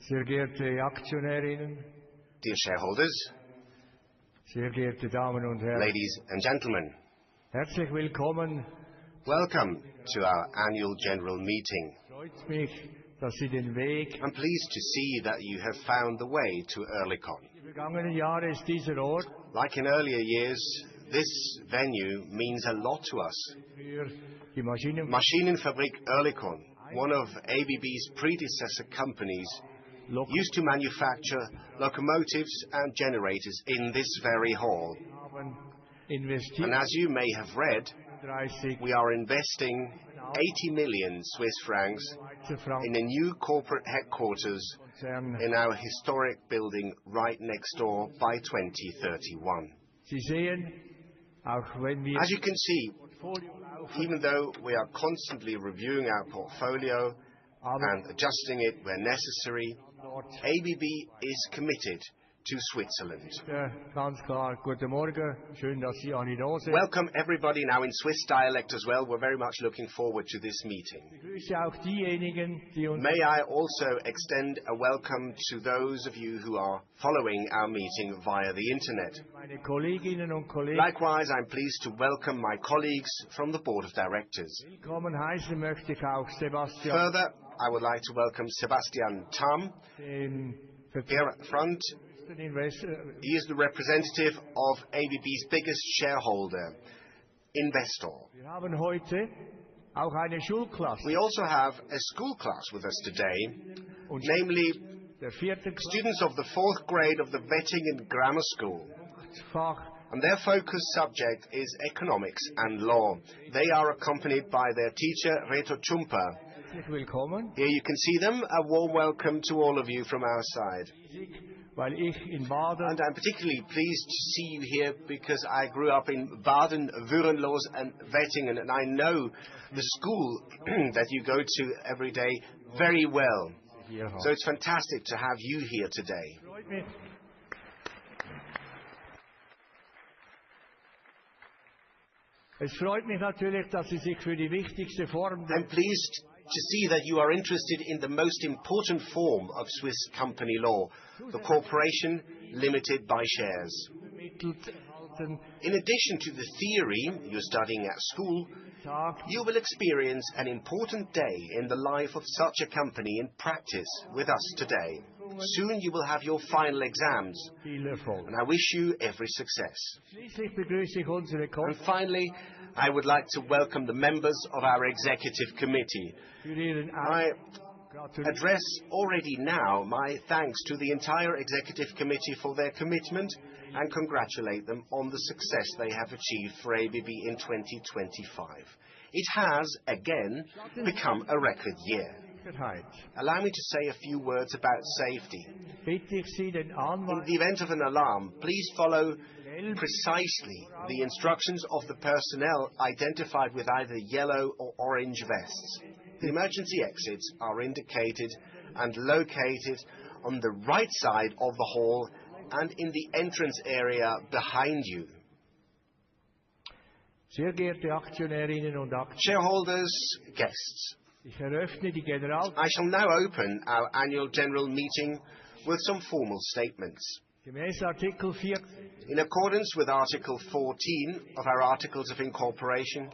Sehr geehrte Aktionärinnen, dear shareholders, sehr geehrte Damen und Herren, ladies and gentlemen, herzlich willkommen. welcome to our annual general meeting. Freut mich, dass Sie den Weg. I'm pleased to see that you have found the way to Oerlikon. Die vergangenen Jahre ist dieser Ort Like in earlier years, this venue means a lot to us. für die Maschinenfabrik Oerlikon, one of ABB's predecessor companies, used to manufacture locomotives and generators in this very hall. And as you may have read, we are investing 80 million Swiss francs in a new corporate headquarters in our historic building right next door by 2031. As you can see, even though we are constantly reviewing our portfolio and adjusting it where necessary, ABB is committed to Switzerland. Ganz klar, guten Morgen. Schön, dass Sie alle da sind. Welcome everybody now in Swiss dialect as well. We're very much looking forward to this meeting. Begrüße auch diejenigen, die uns. May I also extend a welcome to those of you who are following our meeting via the internet. Meine Kolleginnen und Kollegen. Likewise, I'm pleased to welcome my colleagues from the Board of Directors. Willkommen heißen möchte ich auch Sebastian. Further, I would like to welcome Sebastian Tam here at front. He is the representative of ABB's biggest shareholder, investor. Wir haben heute auch eine Schulklasse. We also have a school class with us today, namely students of the 4th grade of the Wettingen Grammar School. And their focus subject is economics and law. They are accompanied by their teacher, Reto Chumpa. Here you can see them. A warm welcome to all of you from our side. And I'm particularly pleased to see you here because I grew up in Baden, Würenlos and Wettingen, and I know the school that you go to every day very well. So it's fantastic to have you here today. Es freut mich natürlich, dass Sie sich für die wichtigste Form. I'm pleased to see that you are interested in the most important form of Swiss company law, the corporation limited by shares. In addition to the theory you're studying at school, you will experience an important day in the life of such a company in practice with us today. Soon you will have your final exams, and I wish you every success. And finally, I would like to welcome the members of our executive committee. I address already now my thanks to the entire executive committee for their commitment and congratulate them on the success they have achieved for ABB in 2025. It has, again, become a record year. Allow me to say a few words about safety. In the event of an alarm, please follow precisely the instructions of the personnel identified with either yellow or orange vests. The emergency exits are indicated and located on the right side of the hall and in the entrance area behind you. Sehr geehrte Aktionärinnen und Shareholders, guests, I shall now open our annual general meeting with some formal statements. In accordance with Article 14 of our Articles of Incorporation,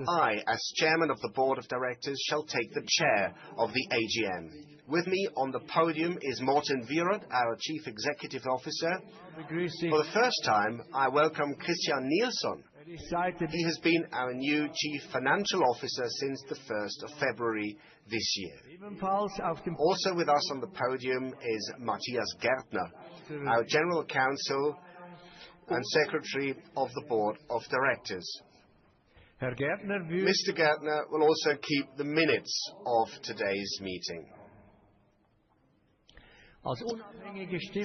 I, as Chairman of the Board of Directors, shall take the chair of the AGM. With me on the podium is Morten Wierod, our Chief Executive Officer. For the first time, I welcome Christian Nielsen. He has been our new Chief Financial Officer since the 1st of February this year. Also with us on the podium is Matthias Gärtner, our General Counsel and Secretary of the Board of Directors. Mr. Gärtner will also keep the minutes of today's meeting.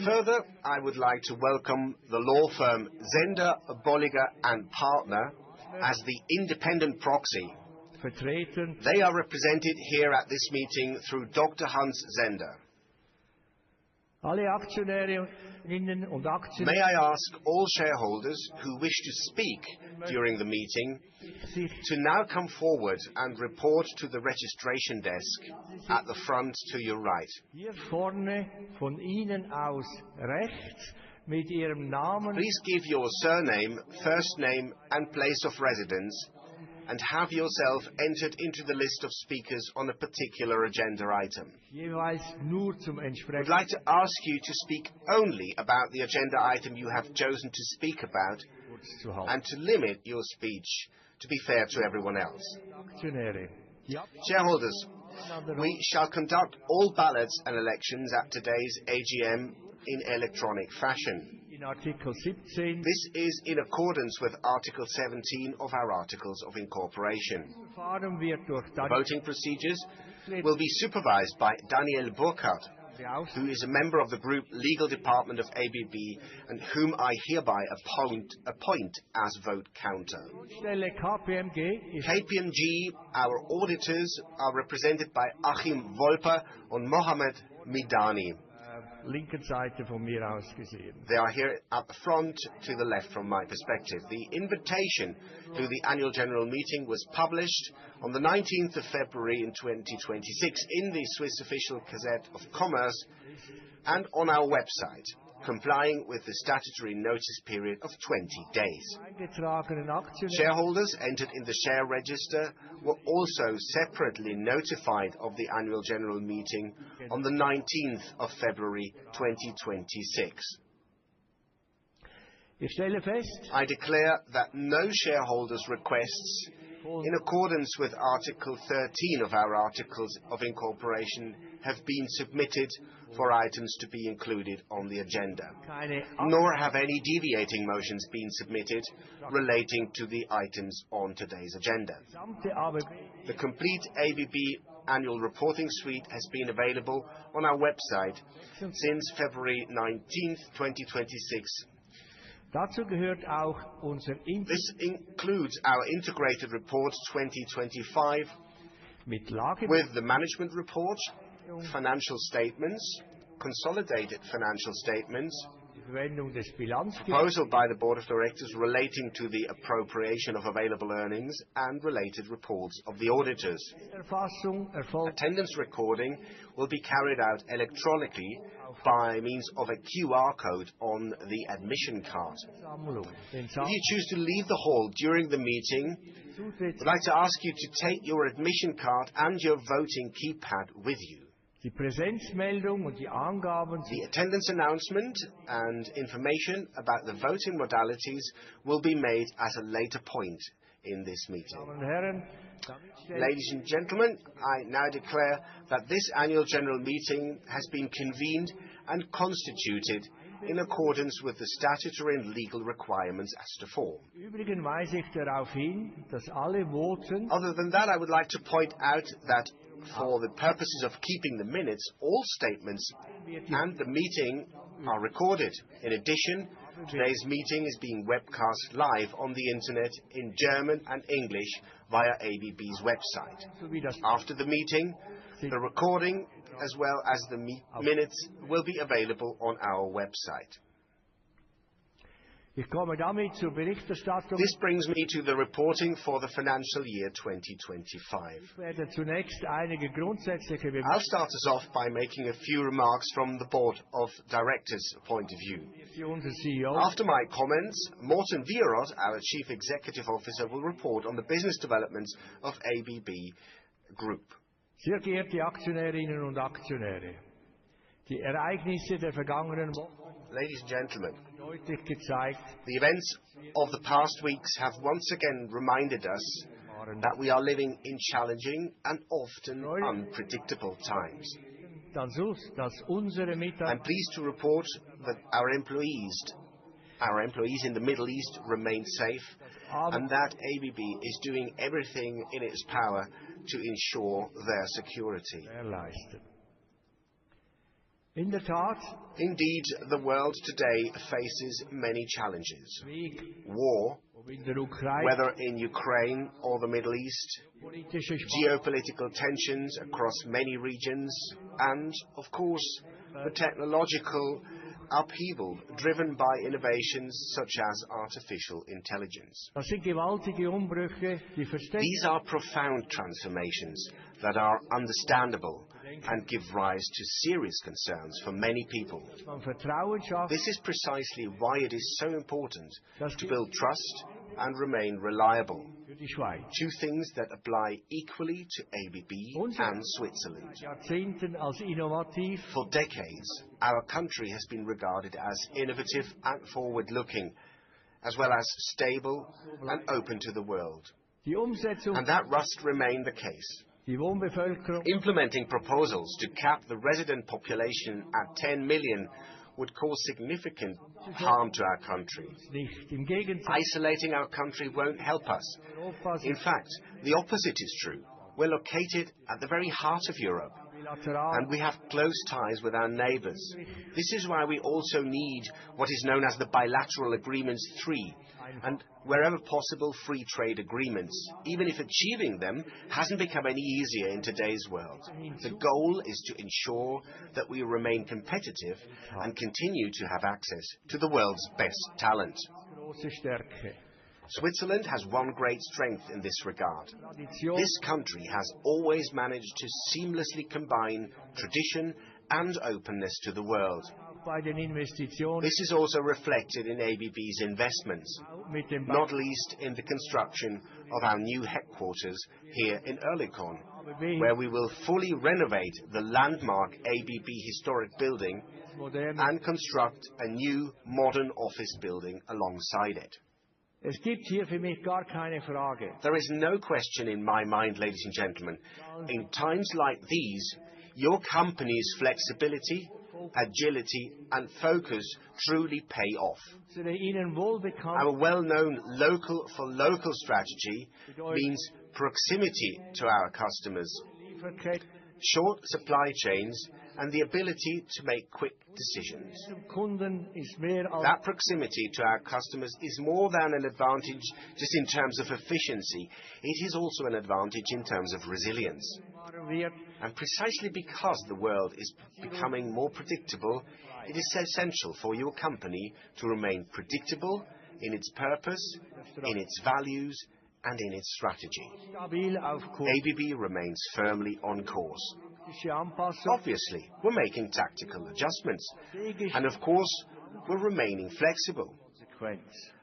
Further, I would like to welcome the law firm Zender, Bolliger & Partner as the independent proxy. They are represented here at this meeting through Dr. Hans Zender. May I ask all shareholders who wish to speak during the meeting to now come forward and report to the registration desk at the front to your right. Please give your surname, first name and place of residence, and have yourself entered into the list of speakers on a particular agenda item. We'd like to ask you to speak only about the agenda item you have chosen to speak about, and to limit your speech to be fair to everyone else. Shareholders, we shall conduct all ballots and elections at today's AGM in electronic fashion. This is in accordance with Article 17 of our Articles of Incorporation. The voting procedures will be supervised by Daniel Burkhardt, who is a member of the Group Legal Department of ABB and whom I hereby appoint as vote counter. KPMG, our auditors, are represented by Achim Wolper and Mohammed Midani. They are here at the front to the left from my perspective. The invitation to the annual general meeting was published on the 19th of February in 2026 in the Swiss Official Gazette of Commerce and on our website, complying with the statutory notice period of 20 days. Shareholders entered in the share register were also separately notified of the annual general meeting on the 19th of February 2026. I declare that no shareholders' requests in accordance with Article 13 of our Articles of Incorporation have been submitted for items to be included on the agenda, nor have any deviating motions been submitted relating to the items on today's agenda. The complete ABB annual reporting suite has been available on our website since February 19th, 2026. This includes our Integrated Report 2025 with the management report, financial statements, consolidated financial statements, proposal by the Board of Directors relating to the appropriation of available earnings and related reports of the auditors. Attendance recording will be carried out electronically by means of a QR code on the admission card. If you choose to leave the hall during the meeting, I'd like to ask you to take your admission card and your voting keypad with you. The attendance announcement and information about the voting modalities will be made at a later point in this meeting. Ladies and gentlemen, I now declare that this annual general meeting has been convened and constituted in accordance with the statutory and legal requirements as to form. Other than that, I would like to point out that for the purposes of keeping the minutes, all statements and the meeting are recorded. In addition, today's meeting is being webcast live on the internet in German and English via ABB's website. After the meeting, the recording as well as the minutes will be available on our website. This brings me to the reporting for the financial year 2025. I'll start us off by making a few remarks from the Board of Directors' point of view. After my comments, Morten Wierod, our Chief Executive Officer, will report on the business developments of ABB Group. Sehr geehrte Aktionärinnen und Aktionäre, die Ereignisse der vergangenen Wochen, ladies and gentlemen, the events of the past weeks have once again reminded us that we are living in challenging and often unpredictable times. I'm pleased to report that our employees in the Middle East remain safe and that ABB is doing everything in its power to ensure their security. Indeed, the world today faces many challenges. War, whether in Ukraine or the Middle East, geopolitical tensions across many regions, and, of course, the technological upheaval driven by innovations such as artificial intelligence. These are profound transformations that are understandable and give rise to serious concerns for many people. This is precisely why it is so important to build trust and remain reliable. Two things that apply equally to ABB and Switzerland. For decades, our country has been regarded as innovative and forward-looking, as well as stable and open to the world. And that must remain the case. Implementing proposals to cap the resident population at 10 million would cause significant harm to our country. Isolating our country won't help us. In fact, the opposite is true. We're located at the very heart of Europe, and we have close ties with our neighbors. This is why we also need what is known as the Bilateral Agreements 3, and wherever possible, free trade agreements, even if achieving them hasn't become any easier in today's world. The goal is to ensure that we remain competitive and continue to have access to the world's best talent. Switzerland has one great strength in this regard. This country has always managed to seamlessly combine tradition and openness to the world. This is also reflected in ABB's investments, not least in the construction of our new headquarters here in Oerlikon, where we will fully renovate the landmark ABB historic building and construct a new modern office building alongside it. There is no question in my mind, ladies and gentlemen, in times like these, your company's flexibility, agility and focus truly pay off. Our well-known local-for-local strategy means proximity to our customers, short supply chains and the ability to make quick decisions. That proximity to our customers is more than an advantage just in terms of efficiency. It is also an advantage in terms of resilience. And precisely because the world is becoming more predictable, it is essential for your company to remain predictable in its purpose, in its values, and in its strategy. ABB remains firmly on course. Obviously, we're making tactical adjustments, and of course, we're remaining flexible.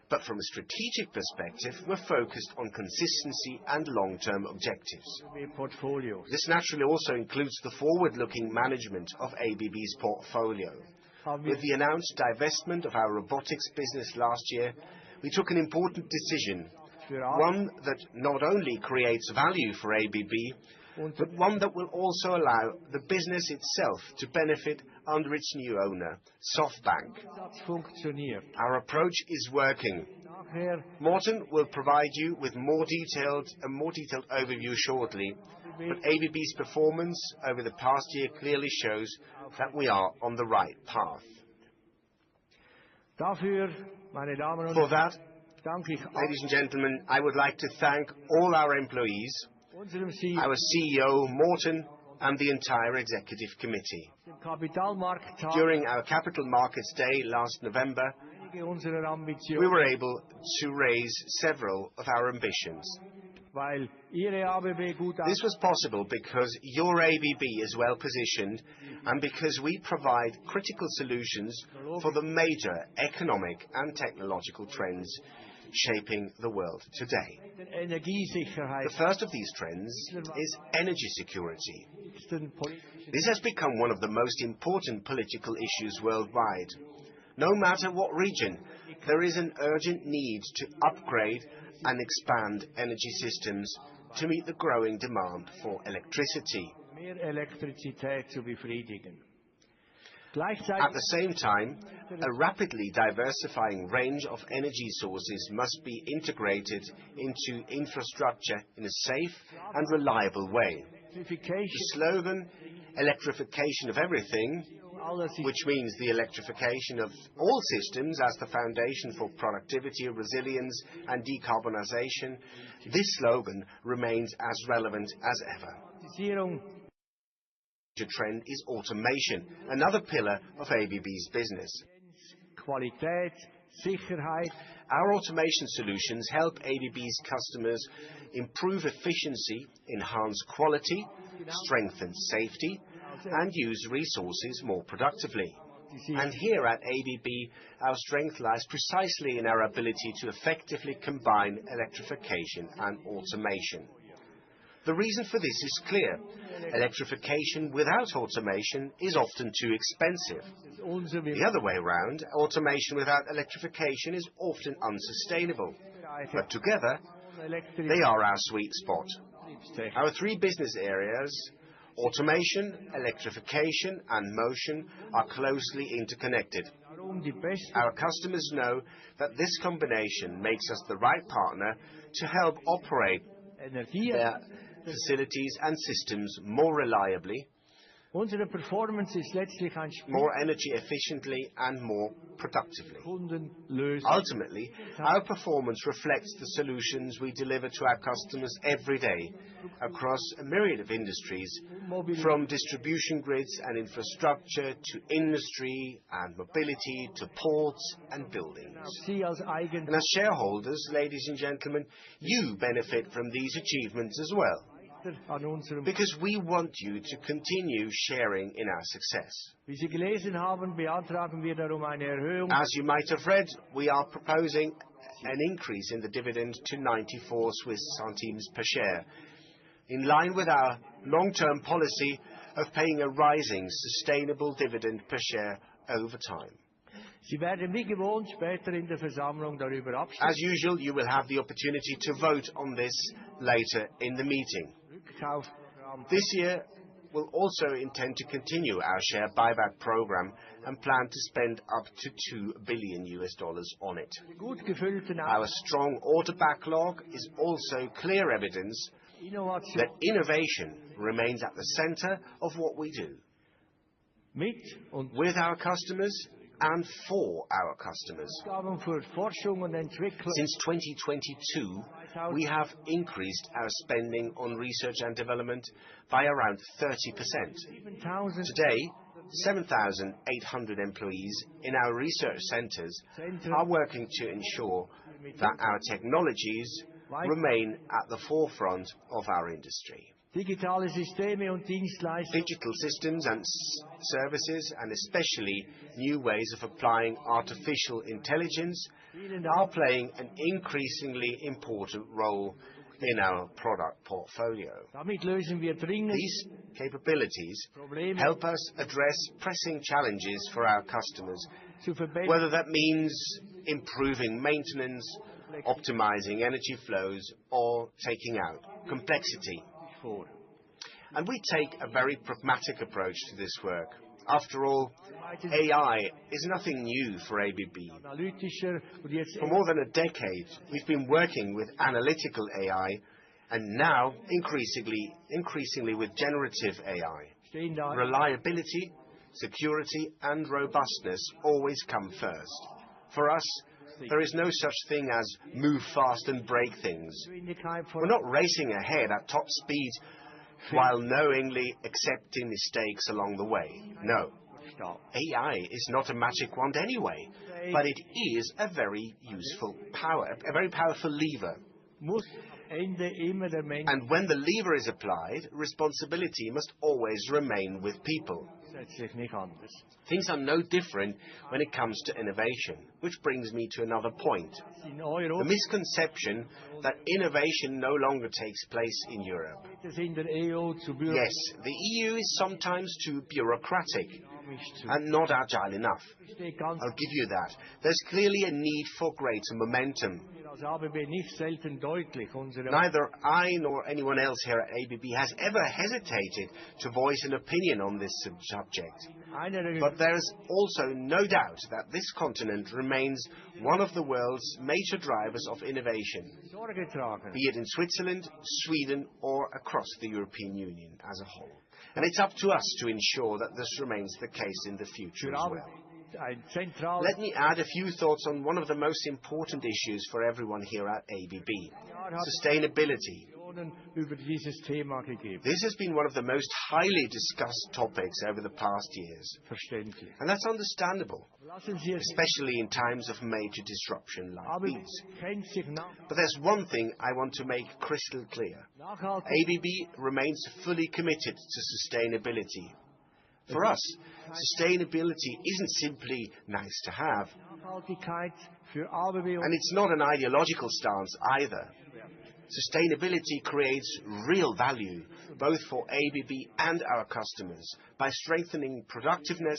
But from a strategic perspective, we're focused on consistency and long-term objectives. This naturally also includes the forward-looking management of ABB's portfolio. With the announced divestment of our robotics business last year, we took an important decision, one that not only creates value for ABB, but one that will also allow the business itself to benefit under its new owner, SoftBank. Our approach is working. Morten will provide you with a more detailed overview shortly, but ABB's performance over the past year clearly shows that we are on the right path. For that, ladies and gentlemen, I would like to thank all our employees, our CEO, Morten, and the entire Executive Committee. During our Capital Markets Day last November, we were able to raise several of our ambitions. This was possible because your ABB is well positioned and because we provide critical solutions for the major economic and technological trends shaping the world today. The first of these trends is energy security. This has become one of the most important political issues worldwide. No matter what region, there is an urgent need to upgrade and expand energy systems to meet the growing demand for electricity. At the same time, a rapidly diversifying range of energy sources must be integrated into infrastructure in a safe and reliable way. The slogan, electrification of everything, which means the electrification of all systems as the foundation for productivity, resilience and decarbonization, this slogan remains as relevant as ever. trend is automation, another pillar of ABB's business. Qualität, Sicherheit. Our automation solutions help ABB's customers improve efficiency, enhance quality, strengthen safety, and use resources more productively. And here at ABB, our strength lies precisely in our ability to effectively combine electrification and automation. The reason for this is clear. Electrification without automation is often too expensive. The other way around, automation without electrification is often unsustainable. But together, they are our sweet spot. Our three business areas, automation, electrification, and motion, are closely interconnected. Our customers know that this combination makes us the right partner to help operate their facilities and systems more reliably, more energy efficiently, and more productively. Ultimately, our performance reflects the solutions we deliver to our customers every day across a myriad of industries, from distribution grids and infrastructure to industry and mobility to ports and buildings. And as shareholders, ladies and gentlemen, you benefit from these achievements as well, because we want you to continue sharing in our success. As you might have read, we are proposing an increase in the dividend to 94 Swiss centimes per share, in line with our long-term policy of paying a rising, sustainable dividend per share over time. As usual, you will have the opportunity to vote on this later in the meeting. This year, we'll also intend to continue our share buyback program and plan to spend up to $2 billion on it. Our strong order backlog is also clear evidence that innovation remains at the center of what we do, with our customers and for our customers. Since 2022, we have increased our spending on research and development by around 30%. Today, 7,800 employees in our research centers are working to ensure that our technologies remain at the forefront of our industry. Digital systems and services, and especially new ways of applying artificial intelligence, are playing an increasingly important role in our product portfolio. These capabilities help us address pressing challenges for our customers, whether that means improving maintenance, optimizing energy flows, or taking out complexity. And we take a very pragmatic approach to this work. After all, AI is nothing new for ABB. For more than a decade, we've been working with analytical AI, and now increasingly with generative AI. Reliability, security, and robustness always come first. For us, there is no such thing as move fast and break things. We're not racing ahead at top speed while knowingly accepting mistakes along the way. No. AI is not a magic wand anyway, but it is a very useful power, a very powerful lever. And when the lever is applied, responsibility must always remain with people. Things are no different when it comes to innovation, which brings me to another point. The misconception that innovation no longer takes place in Europe. Yes, the EU is sometimes too bureaucratic and not agile enough. I'll give you that. There's clearly a need for greater momentum. Neither I nor anyone else here at ABB has ever hesitated to voice an opinion on this subject. But there is also no doubt that this continent remains one of the world's major drivers of innovation, be it in Switzerland, Sweden, or across the European Union as a whole. And it's up to us to ensure that this remains the case in the future as well. Let me add a few thoughts on one of the most important issues for everyone here at ABB: sustainability. über dieses Thema gegeben. This has been one of the most highly discussed topics over the past years. Verständlich. And that's understandable, Lassen Sie es especially in times of major disruption like aber these. kennt sich But there's one thing I want to make crystal clear. nachhaltig. ABB remains fully committed to sustainability. For us, sustainability isn't simply nice to have, Nachhaltigkeit für ABB and it's not an ideological stance either. Sustainability creates real value, both for ABB and our customers, by strengthening productiveness,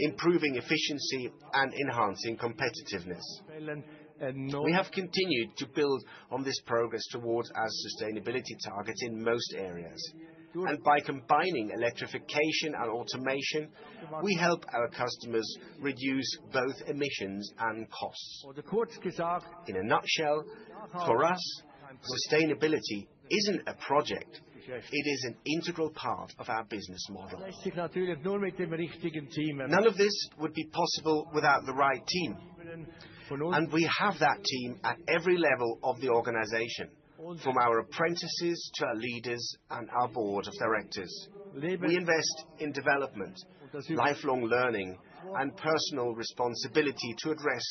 improving efficiency, and enhancing competitiveness. We have continued to build on this progress towards our sustainability targets in most areas. And by combining electrification and automation, we help our customers reduce both emissions and costs. Oder kurz gesagt, In a nutshell, for us, sustainability isn't a project. It is an integral part of our business model. lässt sich natürlich nur mit dem richtigen Team None of this would be possible without the right team. von uns. And we have that team at every level of the organization, from our apprentices to our leaders and our board of directors. We invest in development, lifelong learning, and personal responsibility to address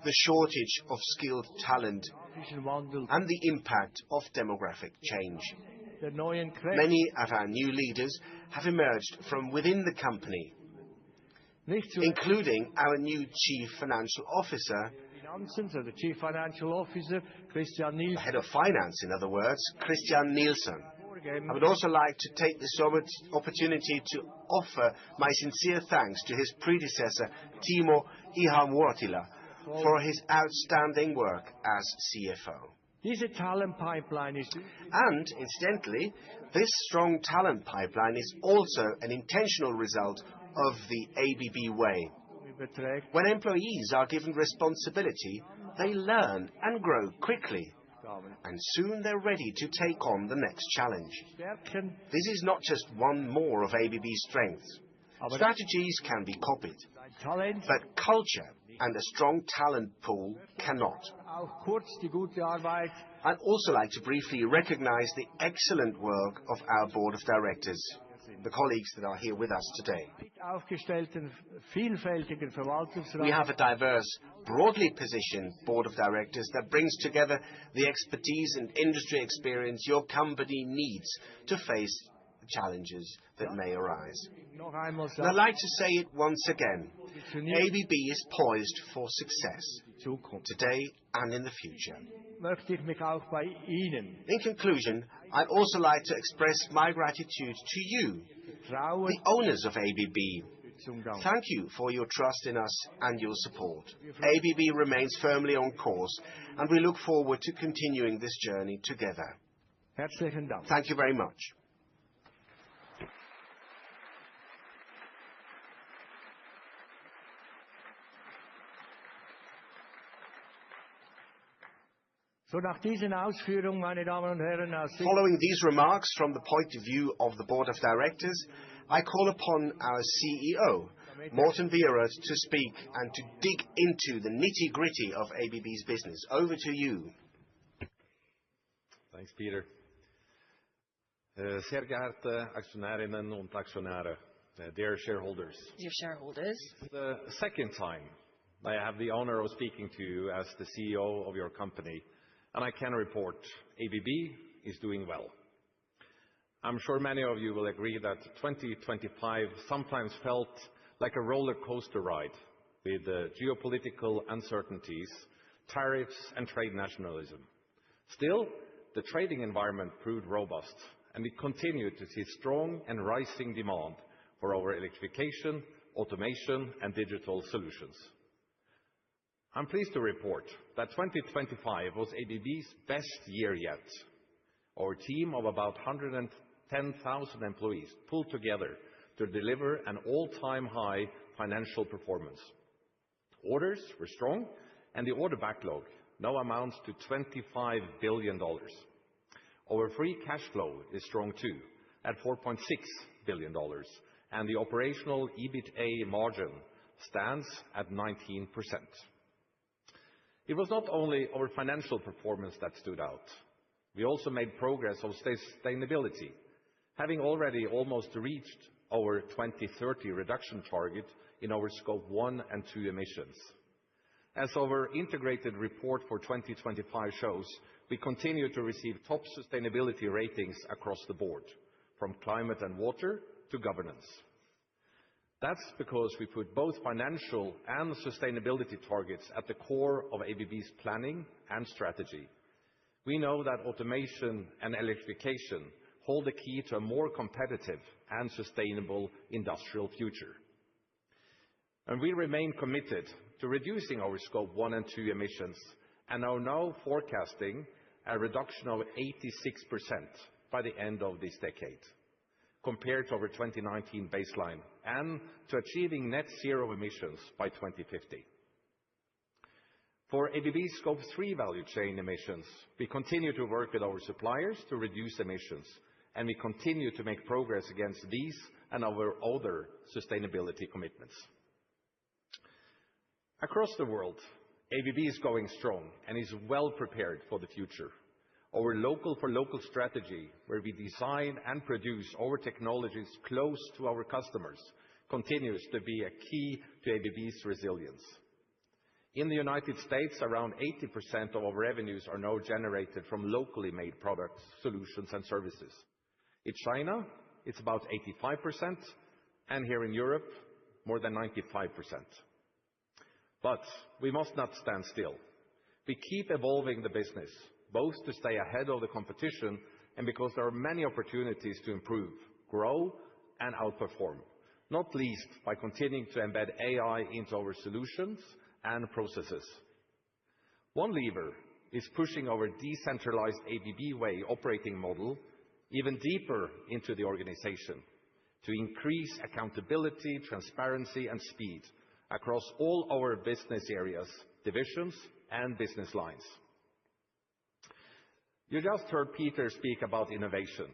the shortage of skilled talent and the impact of demographic change. Der neuen Kräfte, Many of our new leaders have emerged from within the company, nicht zu including our new Chief Financial Officer, Finanzen, so the Chief Financial Officer, Christian Niels, Head of Finance, in other words, Christian Nielsen. vorgegeben. I would also like to take this opportunity to offer my sincere thanks to his predecessor, Timo Ihamuotila, for his outstanding work as CFO. Diese Talent Pipeline ist And, incidentally, this strong talent pipeline is also an intentional result of the ABB way. überträgt. When employees are given responsibility, they learn and grow quickly, and soon they're ready to take on the next challenge. Stärken, This is not just one more of ABB's strengths. Strategies can be copied, Talent, but culture and a strong talent pool cannot. auch kurz die gute Arbeit I'd also like to briefly recognize the excellent work of our board of directors, the colleagues that are here with us today. mit aufgestellten, vielfältigen We Verwaltungsrat have a diverse, broadly positioned board of directors that brings together the expertise and industry experience your company needs to face the challenges that may arise. noch einmal And I'd sagen, like to say it once again. positioniert ABB is poised for success die Zukunft. today and in the future. Möchte ich mich auch bei Ihnen In conclusion, I'd also like to express my gratitude to you, trauen, the owners of ABB. zum Dank. Thank you for your trust in us and your support. ABB remains firmly on course, and we look forward to continuing this journey together. Herzlichen Dank. Thank you very much. So nach diesen Ausführungen, meine Damen und Herren, aus Sicht Following these remarks from the point of view of the Board of Directors, I call upon our CEO, Morten Wierod, to speak and to dig into the nitty-gritty of ABB's business. Over to you. Thanks, Peter. Sehr geehrte Aktionärinnen und Aktionäre, dear shareholders. Dear shareholders, The second time I have the honor of speaking to you as the CEO of your company, and I can report ABB is doing well. I'm sure many of you will agree that 2025 sometimes felt like a roller coaster ride with geopolitical uncertainties, tariffs, and trade nationalism. Still, the trading environment proved robust, and we continue to see strong and rising demand for our electrification, automation, and digital solutions. I'm pleased to report that 2025 was ABB's best year yet. Our team of about 110,000 employees pulled together to deliver an all-time high financial performance. Orders were strong, and the order backlog now amounts to $25 billion. Our free cash flow is strong too, at $4.6 billion, and the operational EBITA margin stands at 19%. It was not only our financial performance that stood out. We also made progress on sustainability, having already almost reached our 2030 reduction target in our Scope 1 and 2 emissions. As our integrated report for 2025 shows, we continue to receive top sustainability ratings across the board, from climate and water to governance. That's because we put both financial and sustainability targets at the core of ABB's planning and strategy. We know that automation and electrification hold the key to a more competitive and sustainable industrial future. And we remain committed to reducing our Scope 1 and 2 emissions and are now forecasting a reduction of 86% by the end of this decade, compared to our 2019 baseline, and to achieving net zero emissions by 2050. For ABB's Scope 3 value chain emissions, we continue to work with our suppliers to reduce emissions, and we continue to make progress against these and our other sustainability commitments. Across the world, ABB is going strong and is well prepared for the future. Our local-for-local strategy, where we design and produce our technologies close to our customers, continues to be a key to ABB's resilience. In the United States, around 80% of our revenues are now generated from locally made products, solutions, and services. In China, it's about 85%, and here in Europe, more than 95%. But we must not stand still. We keep evolving the business, both to stay ahead of the competition and because there are many opportunities to improve, grow, and outperform, not least by continuing to embed AI into our solutions and processes. One lever is pushing our decentralized ABB Way operating model even deeper into the organization to increase accountability, transparency, and speed across all our business areas, divisions, and business lines. You just heard Peter speak about innovation,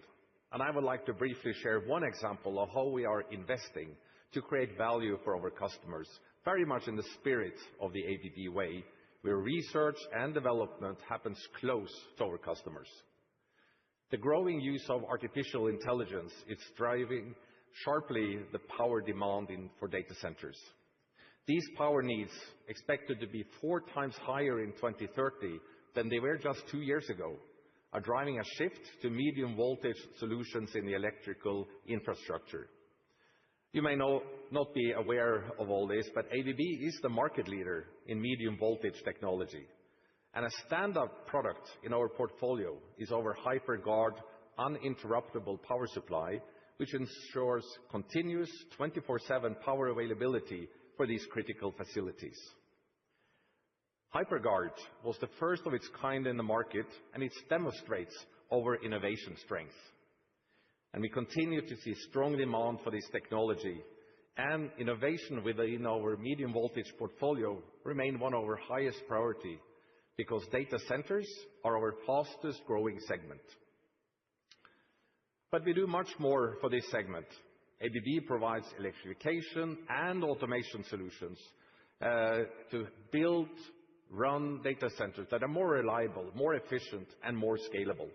and I would like to briefly share one example of how we are investing to create value for our customers, very much in the spirit of the ABB Way, where research and development happens close to our customers. The growing use of artificial intelligence is driving sharply the power demand for data centers. These power needs, expected to be 4 times higher in 2030 than they were just 2 years ago, are driving a shift to medium voltage solutions in the electrical infrastructure. You may not be aware of all this, but ABB is the market leader in medium voltage technology. And a stand-up product in our portfolio is our HiperGuard uninterruptible power supply, which ensures continuous 24/7 power availability for these critical facilities. HiperGuard was the first of its kind in the market, and it demonstrates our innovation strength. And we continue to see strong demand for this technology, and innovation within our medium voltage portfolio remain one of our highest priority, because data centers are our fastest growing segment. But we do much more for this segment. ABB provides electrification and automation solutions to build, run data centers that are more reliable, more efficient, and more scalable.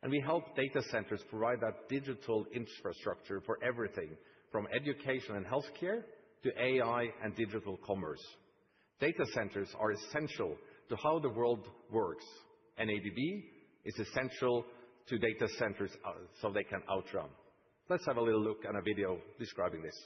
And we help data centers provide that digital infrastructure for everything from education and healthcare to AI and digital commerce. Data centers are essential to how the world works, and ABB is essential to data centers so they can outrun. Let's have a little look at a video describing this.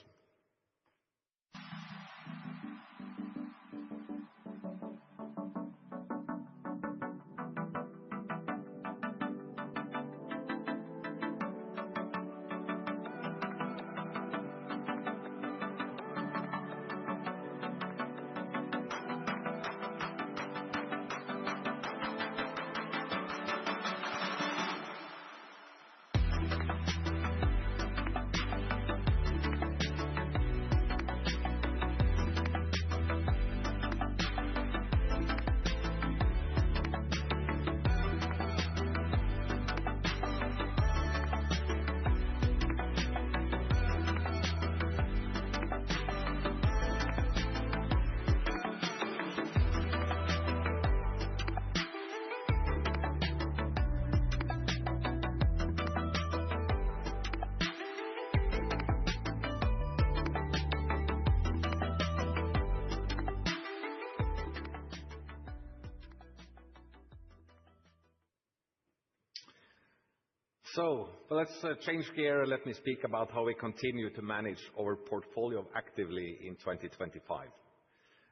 Let's change gear. Let me speak about how we continue to manage our portfolio actively in 2025.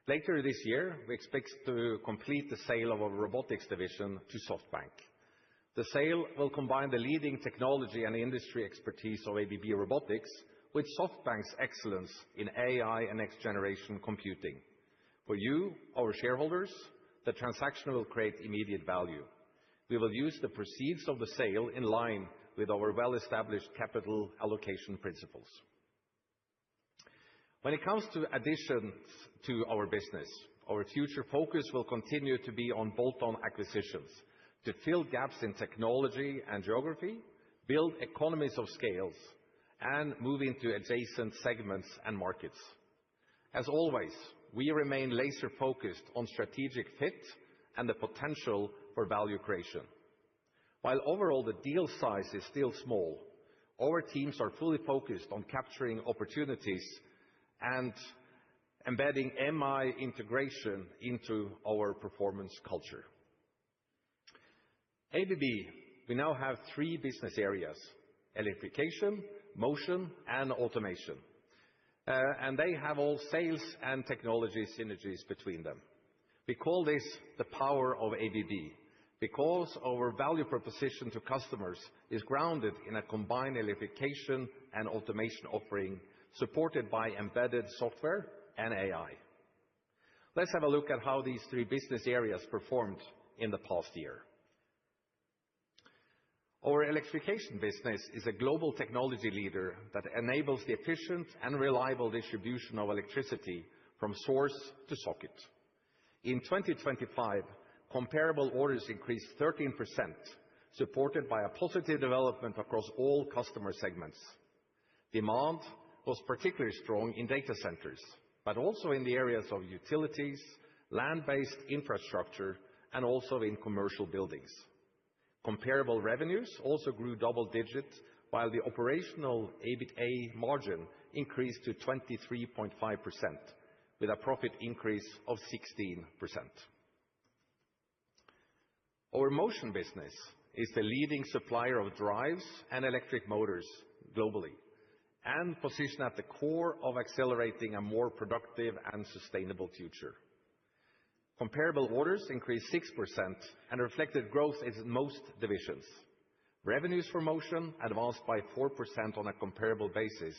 Later this year, we expect to complete the sale of our robotics division to SoftBank. The sale will combine the leading technology and industry expertise of ABB Robotics with SoftBank's excellence in AI and next-generation computing. For you, our shareholders, the transaction will create immediate value. We will use the proceeds of the sale in line with our well-established capital allocation principles. When it comes to additions to our business, our future focus will continue to be on bolt-on acquisitions to fill gaps in technology and geography, build economies of scale, and move into adjacent segments and markets. As always, we remain laser-focused on strategic fit and the potential for value creation. While overall the deal size is still small, our teams are fully focused on capturing opportunities and embedding MI integration into our performance culture. ABB, we now have three business areas: electrification, motion, and automation. And they have all sales and technology synergies between them. We call this the power of ABB because our value proposition to customers is grounded in a combined electrification and automation offering supported by embedded software and AI. Let's have a look at how these three business areas performed in the past year. Our electrification business is a global technology leader that enables the efficient and reliable distribution of electricity from source to socket. In 2025, comparable orders increased 13%, supported by a positive development across all customer segments. Demand was particularly strong in data centers, but also in the areas of utilities, land-based infrastructure, and also in commercial buildings. Comparable revenues also grew double digits, while the operational EBITA margin increased to 23.5%, with a profit increase of 16%. Our motion business is the leading supplier of drives and electric motors globally, and positioned at the core of accelerating a more productive and sustainable future. Comparable orders increased 6% and reflected growth in most divisions. Revenues for motion advanced by 4% on a comparable basis,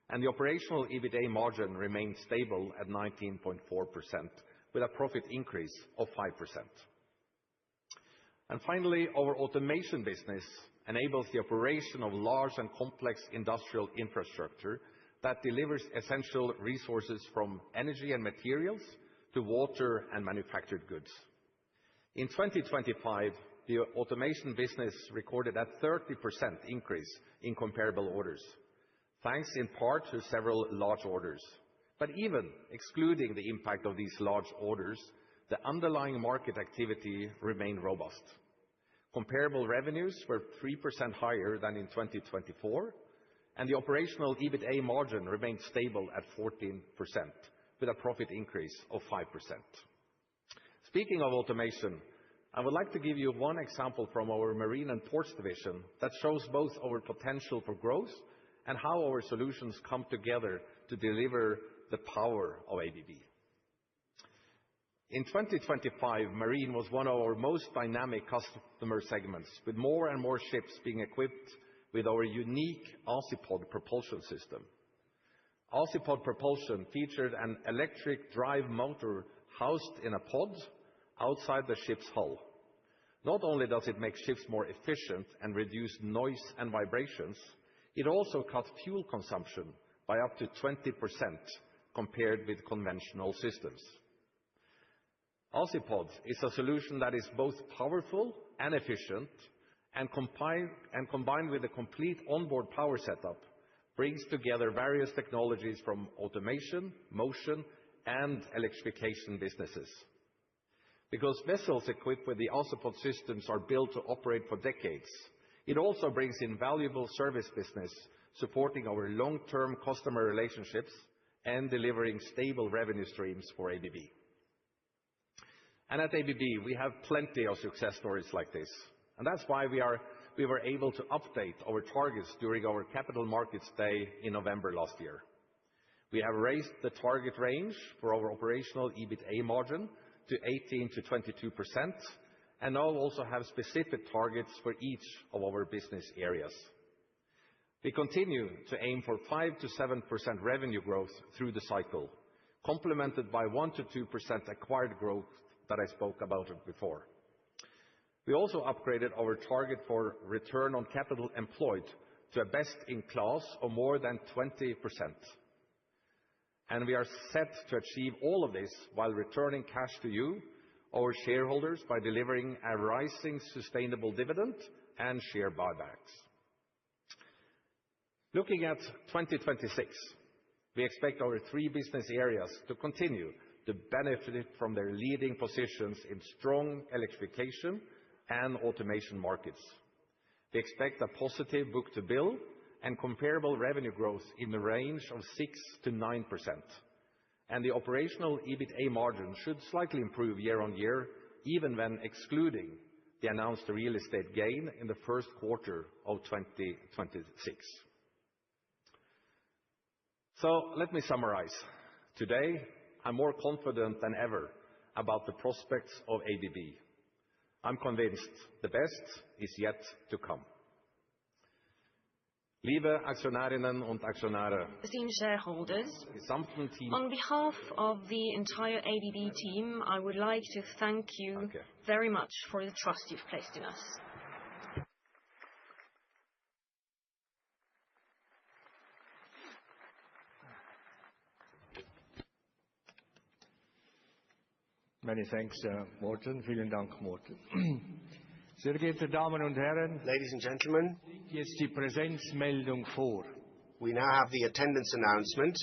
and the operational EBITA margin remained stable at 19.4%, with a profit increase of 5%. And finally, our automation business enables the operation of large and complex industrial infrastructure that delivers essential resources from energy and materials to water and manufactured goods. In 2025, the automation business recorded a 30% increase in comparable orders, thanks in part to several large orders. But even excluding the impact of these large orders, the underlying market activity remained robust. Comparable revenues were 3% higher than in 2024, and the operational EBITA margin remained stable at 14%, with a profit increase of 5%. Speaking of automation, I would like to give you one example from our Marine and Ports division that shows both our potential for growth and how our solutions come together to deliver the power of ABB. In 2025, Marine was one of our most dynamic customer segments, with more and more ships being equipped with our unique Azipod propulsion system. Azipod propulsion featured an electric drive motor housed in a pod outside the ship's hull. Not only does it make ships more efficient and reduce noise and vibrations, it also cut fuel consumption by up to 20% compared with conventional systems. Azipod is a solution that is both powerful and efficient, and combined with a complete onboard power setup, brings together various technologies from automation, motion, and electrification businesses. Because vessels equipped with the Azipod systems are built to operate for decades, it also brings in valuable service business, supporting our long-term customer relationships and delivering stable revenue streams for ABB. And at ABB, we have plenty of success stories like this, and that's why we are we were able to update our targets during our Capital Markets Day in November last year. We have raised the target range for our operational EBITA margin to 18%-22%, and now also have specific targets for each of our business areas. We continue to aim for 5%-7% revenue growth through the cycle, complemented by 1%-2% acquired growth that I spoke about before. We also upgraded our target for return on capital employed to a best-in-class of more than 20%. And we are set to achieve all of this while returning cash to you, our shareholders, by delivering a rising sustainable dividend and share buybacks. Looking at 2026, we expect our three business areas to continue to benefit from their leading positions in strong electrification and automation markets. We expect a positive book-to-bill and comparable revenue growth in the range of 6%-9%. And the operational EBITA margin should slightly improve year-on-year, even when excluding the announced real estate gain in the first quarter of 2026. So let me summarize. Today, I'm more confident than ever about the prospects of ABB. I'm convinced the best is yet to come. Liebe Aktionärinnen und Aktionäre, Esteemed shareholders, on behalf of the entire ABB team, I would like to thank you very much for the trust you've placed in us. Many thanks, Morten. Vielen Dank, Morten. Sehr geehrte Damen und Herren, ladies and gentlemen, jetzt die Präsenzmeldung vor. We now have the attendance announcement.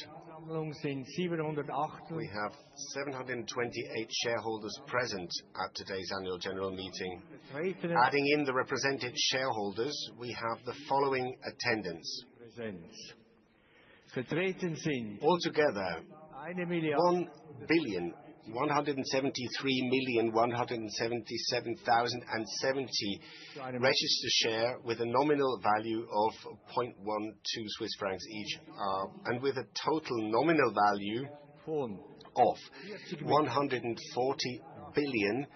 Sind 708. We have 728 shareholders present at today's annual general meeting. Adding in the represented shareholders, we have the following attendance. Vertreten sind altogether 1,173,177,070 registered share with a nominal value of 0.12 Swiss francs each, and with a total nominal value of 140 billion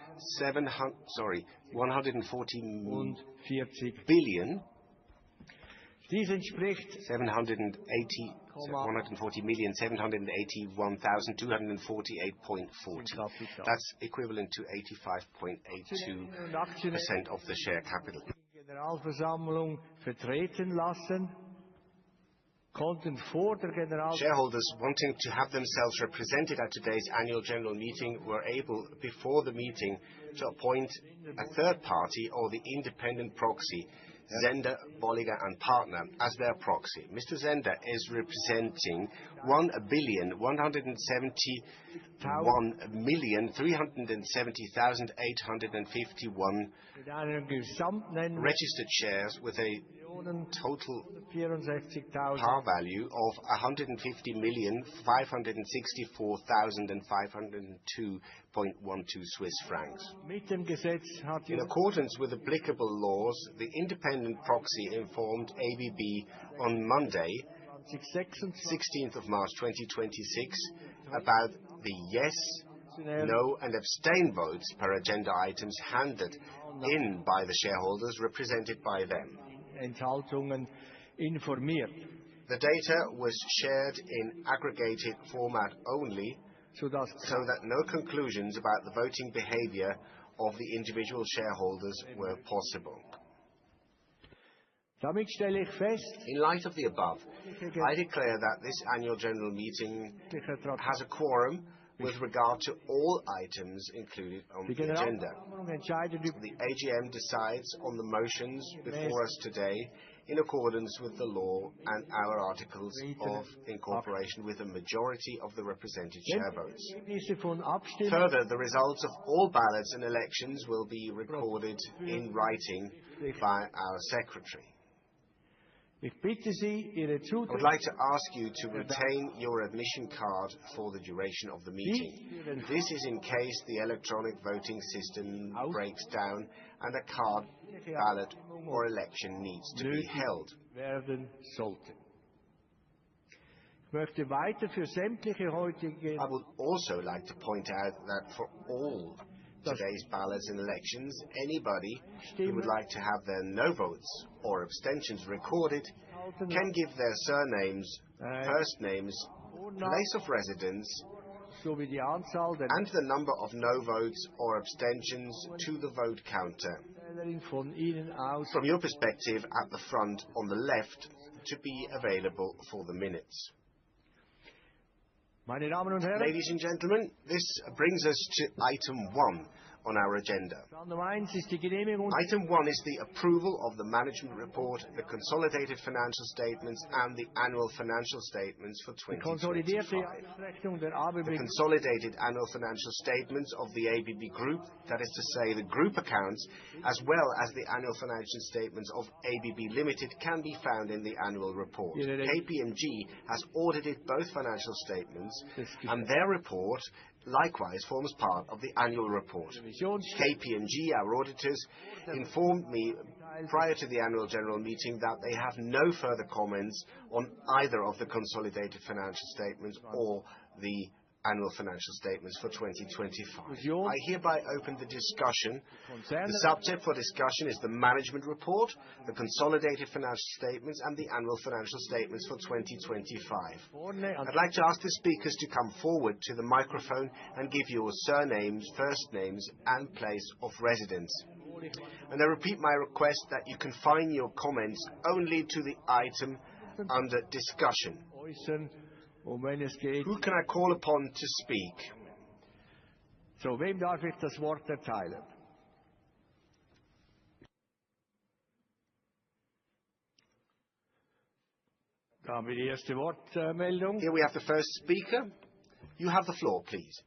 140,781,248.40. That's equivalent to 85.82% of the share capital. Generalversammlung vertreten lassen. Shareholders wanting to have themselves represented at today's annual general meeting were able, before the meeting, to appoint a third party or the independent proxy, Zender, Bolliger & Partner, as their proxy. Mr. Zender is representing 1,171,370,851 registered shares with a total par value of 150,564,502.12 Swiss francs. In accordance with applicable laws, the independent proxy informed ABB on Monday, 16th of March 2026, about the yes, no and abstain votes per agenda items handed in by the shareholders represented by them. The data was shared in aggregated format only, so that no conclusions about the voting behavior of the individual shareholders were possible. In light of the above, I declare that this annual general meeting has a quorum with regard to all items included on the agenda. The AGM decides on the motions before us today in accordance with the law and our articles of incorporation with a majority of the represented share votes. Further, the results of all ballots and elections will be recorded in writing by our secretary. Ich bitte Sie, Ihre I would like to ask you to retain your admission card for the duration of the meeting. This is in case the electronic voting system breaks down and a card, ballot or election needs to be held. werden sollte. Ich möchte weiter für sämtliche heutige I would also like to point out that for all today's ballots and elections, anybody who would like to have their no votes or abstentions recorded can give their surnames, first names, place of residence, sowie die Anzahl der and the number of no votes or abstentions to the vote counter. von Ihnen aus From your perspective at the front on the left to be available for the minutes. Meine Damen und Herren, Ladies and gentlemen, this brings us to item 1 on our agenda. Item 1 ist die Genehmigung Item 1 is the approval of the management report, the consolidated financial statements, and the annual financial statements for die konsolidierte 2025. Jahresrechnung der ABB The consolidated annual financial statements of the ABB Group, that is to say the group accounts, as well as the annual financial statements of ABB Limited, can be found in the annual report. KPMG has audited both financial statements, and their report likewise forms part of the annual report. KPMG, our auditors, informed me prior to the annual general meeting that they have no further comments on either of the consolidated financial statements or the annual financial statements for 2025. I hereby open the discussion. The subject for discussion is the management report, the consolidated financial statements, and the annual financial statements for 2025. I'd like to ask the speakers to come forward to the microphone and give your surnames, first names, and place of residence. And I repeat my request that you confine your comments only to the item under discussion. Who can I call upon to speak? So, wem darf ich das Wort erteilen? Da haben wir die erste Wortmeldung. Here we have the first speaker. You have the floor, please.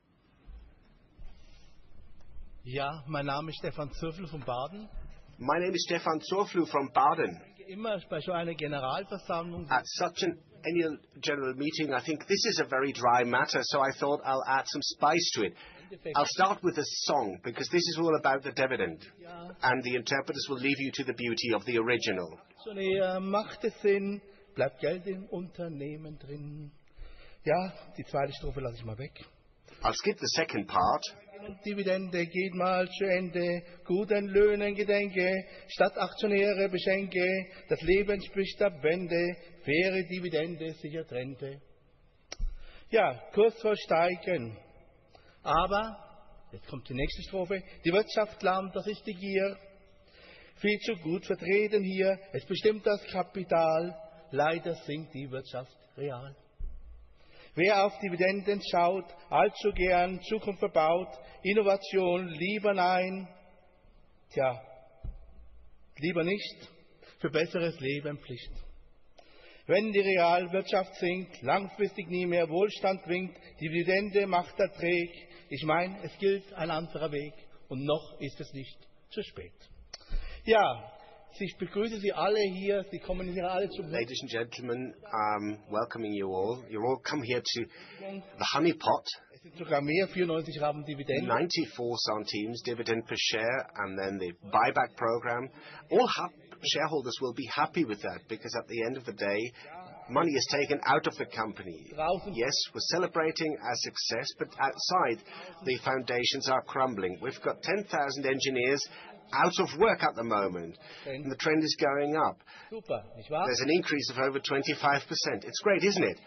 Ja, mein Name ist Stefan Zürfel von Baden. My name is Stefan Zurflu from Baden. Immer bei so einer Generalversammlung. At such an annual general meeting, I think this is a very dry matter, so I thought I'll add some spice to it. I'll start with a song, because this is all about the dividend, and the interpreters will leave you to the beauty of the original. So macht es Sinn, bleibt Geld im Unternehmen drin. Ja, die zweite Strophe lasse ich mal weg. I'll skip the second part. Dividende geht mal zu Ende, guten Löhnen gedenke, statt Aktionäre beschenke, das Leben spricht ab Wende, faire Dividende sichert Rente. Ja, Kurs soll steigen, aber, jetzt kommt die nächste Strophe, die Wirtschaft lahmt, das ist die Gier, viel zu gut vertreten hier, es bestimmt das Kapital, leider sinkt die Wirtschaft real. Wer auf Dividenden schaut, allzu gern Zukunft verbaut, Innovation lieber nein. Tja, lieber nicht, für besseres Leben Pflicht. Wenn die Realwirtschaft sinkt, langfristig nie mehr Wohlstand winkt, Dividende macht erträg. Ich meine, es gilt ein anderer Weg und noch ist es nicht zu spät. Ja, ich begrüße Sie alle hier. Sie kommen hier alle zum. Ladies and gentlemen, welcoming you all. You all come here to the honey pot. Es sind sogar mehr, 94 Rappen Dividenden. 94 centimes dividend per share, and then the buyback program. All shareholders will be happy with that, because at the end of the day, money is taken out of the company. Yes, we're celebrating our success, but outside, the foundations are crumbling. We've got 10,000 engineers out of work at the moment, and the trend is going up. There's an increase of over 25%. It's great, isn't it?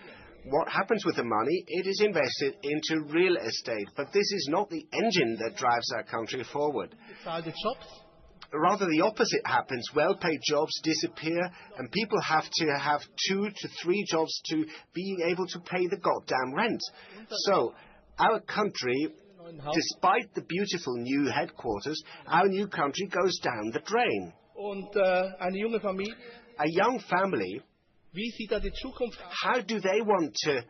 What happens with the money? It is invested into real estate, but this is not the engine that drives our country forward. Rather, the opposite happens. Well-paid jobs disappear, and people have to have 2 to 3 jobs to be able to pay the goddamn rent. So, our country, despite the beautiful new headquarters, our new country goes down the drain. A young family, how do they want to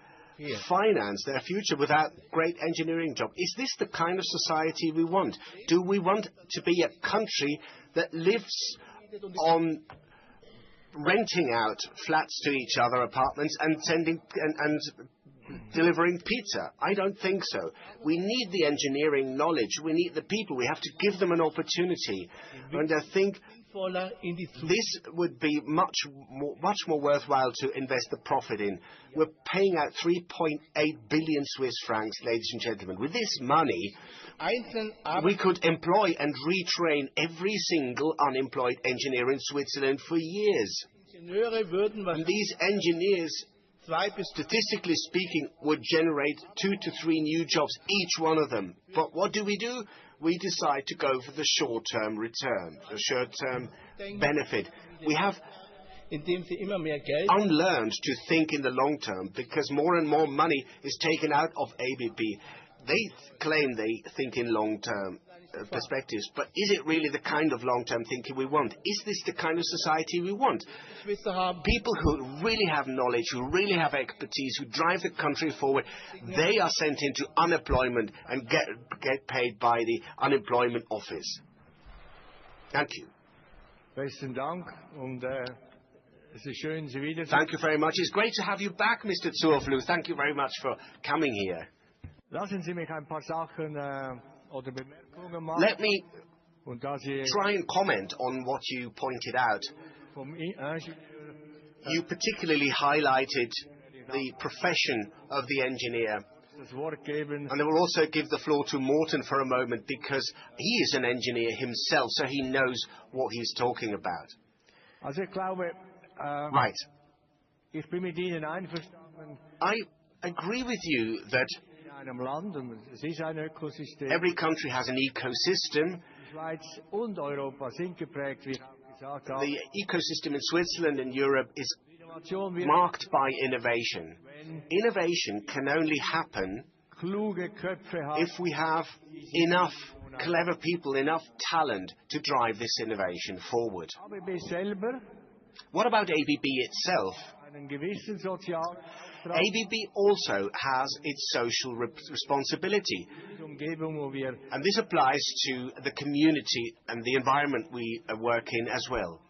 finance their future without great engineering job? Is this the kind of society we want? Do we want to be a country that lives on renting out flats to each other, apartments, and delivering pizza. I don't think so. We need the engineering knowledge. We need the people. We have to give them an opportunity. And I think this would be much more worthwhile to invest the profit in. We're paying out 3.8 billion Swiss francs, ladies and gentlemen. With this money, we could employ and retrain every single unemployed engineer in Switzerland for years. And these engineers, statistically speaking, would generate 2 to 3 new jobs, each one of them. But what do? We decide to go for the short-term return, the short-term benefit. We have unlearned to think in the long term because more and more money is taken out of ABB. They claim they think in long-term perspectives, but is it really the kind of long-term thinking we want? Is this the kind of society we want? People who really have knowledge, who really have expertise, who drive the country forward, they are sent into unemployment and get paid by the unemployment office. Thank you. Besten Dank und es ist schön, Sie wieder. Thank you very much. It's great to have you back, Mr. Zurflu. Thank you very much for coming here. Lassen Sie mich ein paar Sachen oder Bemerkungen machen. Let me try and comment on what you pointed out. You particularly highlighted the profession of the engineer. And I will also give the floor to Morten for a moment because he is an engineer himself, so he knows what he's talking about. Right. I agree with you that every country has an ecosystem. The ecosystem in Switzerland and Europe is marked by innovation. Innovation can only happen if we have enough clever people, enough talent to drive this innovation forward. What about ABB itself? ABB also has its social responsibility. And this applies to the community and the environment we work in as well.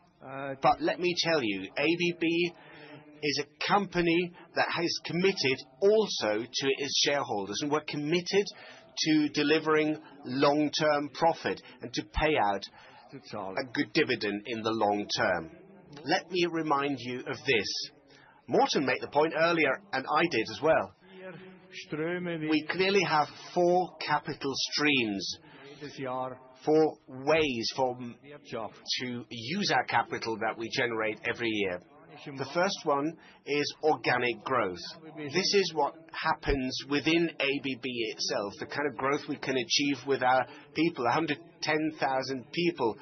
But let me tell you, ABB is a company that has committed also to its shareholders, and we're committed to delivering long-term profit and to pay out a good dividend in the long term. Let me remind you of this. Morten made the point earlier, and I did as well. We clearly have 4 capital streams, 4 ways to use our capital that we generate every year. The first one is organic growth. This is what happens within ABB itself, the kind of growth we can achieve with our people, 110,000 people,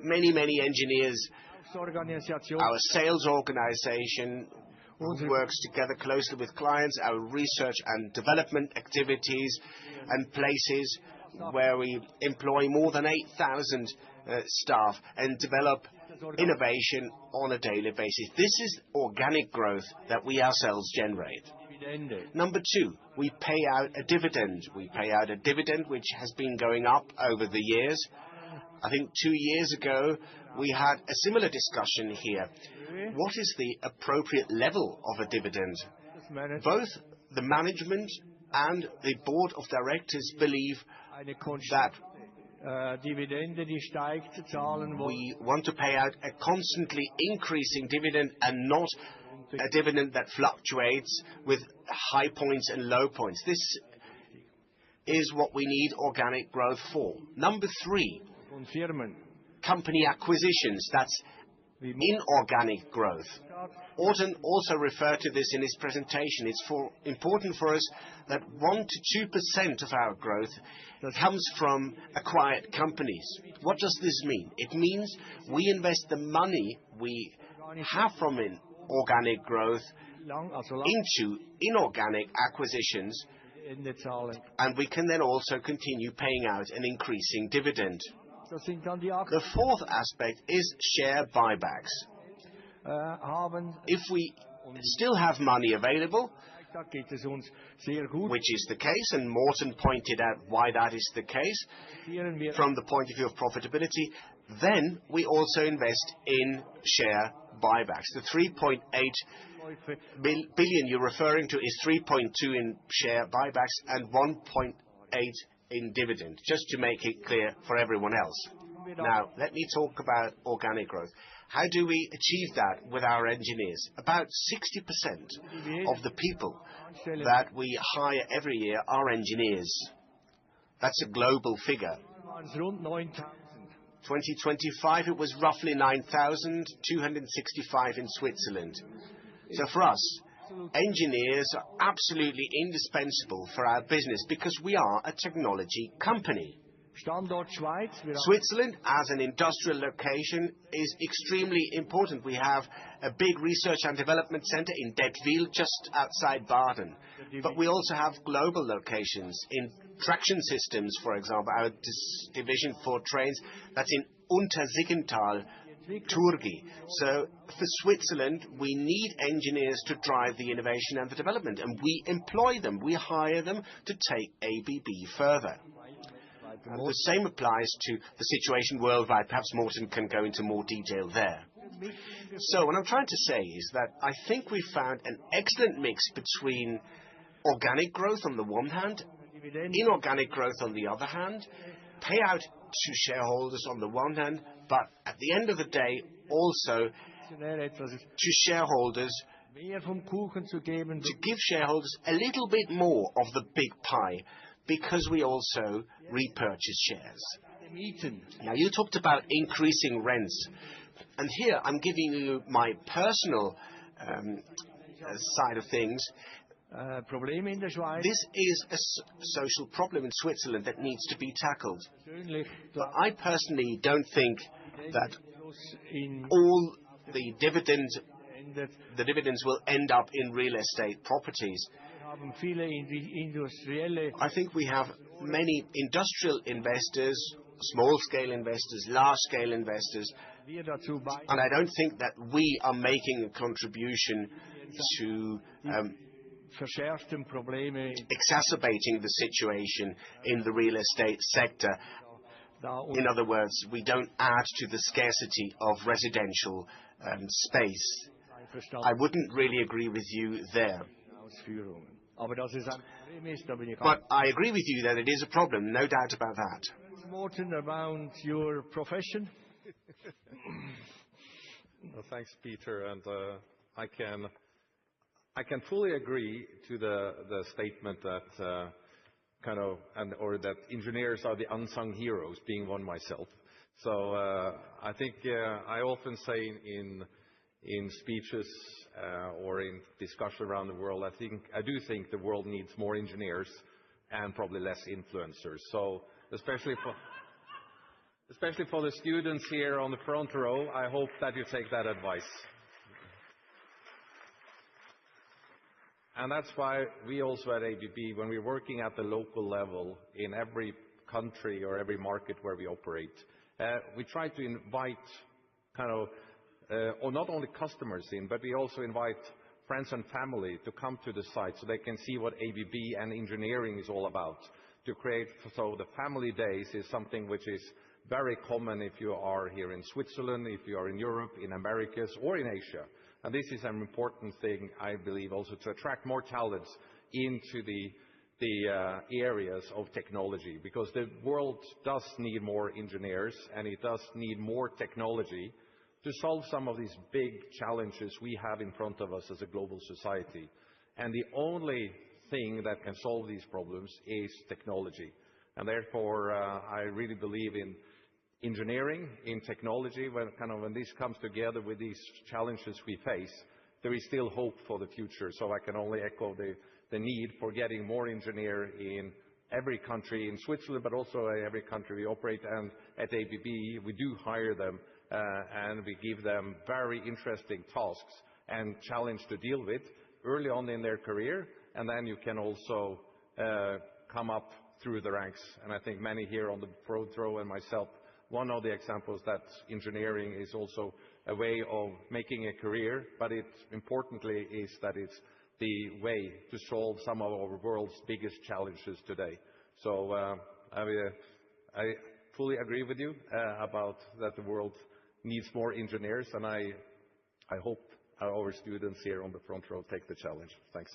many engineers, our sales organization who works together closely with clients, our research and development activities, and places where we employ more than 8,000 staff and develop innovation on a daily basis. This is organic growth that we ourselves generate. Number 2, we pay out a dividend. We pay out a dividend which has been going up over the years. I think 2 years ago we had a similar discussion here. What is the appropriate level of a dividend? Both the management and the board of directors believe that we want to pay out a constantly increasing dividend and not a dividend that fluctuates with high points and low points. This is what we need organic growth for. Number 3, company acquisitions. That's inorganic growth. Orton also referred to this in his presentation. It's important for us that 1 to 2% of our growth comes from acquired companies. What does this mean? It means we invest the money we have from organic growth into inorganic acquisitions, and we can then also continue paying out an increasing dividend. The 4th aspect is share buybacks. If we still have money available, which is the case, and Morten pointed out why that is the case, from the point of view of profitability, Then we also invest in share buybacks. The 3.8 billion you're referring to is 3.2 in share buybacks and 1.8 in dividend, just to make it clear for everyone else. Now, let me talk about organic growth. How do we achieve that with our engineers? About 60% of the people that we hire every year are engineers. That's a global figure. 2025, it was roughly 9,265 in Switzerland. So for us, engineers are absolutely indispensable for our business because we are a technology company. Switzerland, as an industrial location, is extremely important. We have a big research and development center in Dettwil, just outside Baden. But we also have global locations in traction systems, for example, our division for trains, that's in Untersiggenthal, Turgi. So for Switzerland, we need engineers to drive the innovation and the development, and we employ them. We hire them to take ABB further. And the same applies to the situation worldwide. Perhaps Morten can go into more detail there. So what I'm trying to say is that I think we found an excellent mix between organic growth on the one hand, inorganic growth on the other hand, payout to shareholders on the one hand, but at the end of the day, also to shareholders, to give shareholders a little bit more of the big pie, because we also repurchase shares. Now, you talked about increasing rents, and here I'm giving you my personal side of things. This is a social problem in Switzerland that needs to be tackled. But I personally don't think that all the dividends will end up in real estate properties. I think we have many industrial investors, small-scale investors, large-scale investors, and I don't think that we are making a contribution to exacerbating the situation in the real estate sector. In other words, we don't add to the scarcity of residential space. I wouldn't really agree with you there. But I agree with you that it is a problem, no doubt about that. Morten, about your profession? Well, thanks, Peter, and I can fully agree to the statement that that engineers are the unsung heroes, being one myself. So I think I often say in speeches or in discussion around the world, I do think the world needs more engineers and probably less influencers. So especially for the students here on the front row, I hope that you take that advice. And that's why we also at ABB, when we're working at the local level in every country or every market where we operate, we try to invite or not only customers in, but we also invite friends and family to come to the site so they can see what ABB and engineering is all about. So the family days is something which is very common if you are here in Switzerland, if you are in Europe, in Americas, or in Asia. And this is an important thing, I believe, also to attract more talents into the areas of technology, because the world does need more engineers and it does need more technology to solve some of these big challenges we have in front of us as a global society. And the only thing that can solve these problems is technology. And therefore, I really believe in engineering, in technology. When this comes together with these challenges we face, there is still hope for the future. So I can only echo the need for getting more engineers in every country in Switzerland, but also every country we operate. And at ABB, we do hire them and we give them very interesting tasks and challenge to deal with early on in their career. And then you can also come up through the ranks. And I think many here on the front row and myself, one of the examples that engineering is also a way of making a career, but it importantly is that it's the way to solve some of our world's biggest challenges today. So fully agree with you about that the world needs more engineers, and I hope our students here on the front row take the challenge. Thanks.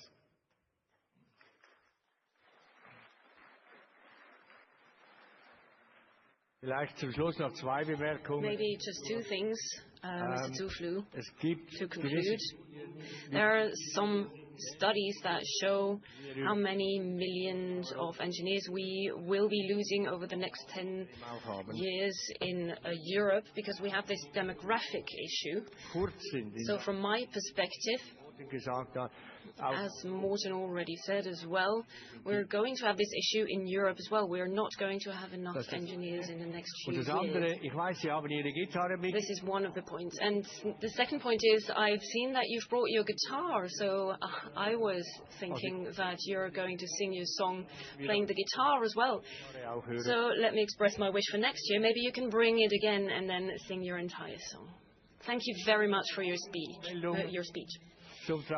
Maybe just two things, Mr. Zuflu, to conclude. There are some studies that show how many millions of engineers we will be losing over the next 10 years in Europe because we have this demographic issue. So from my perspective, as Morten already said as well, we're going to have this issue in Europe as well. We're not going to have enough engineers in the next few years. This is one of the points. And the second point is, I've seen that you've brought your guitar, so I was thinking that you're going to sing your song playing the guitar as well. So let me express my wish for next year. Maybe you can bring it again and then sing your entire song. Thank you very much for your speech.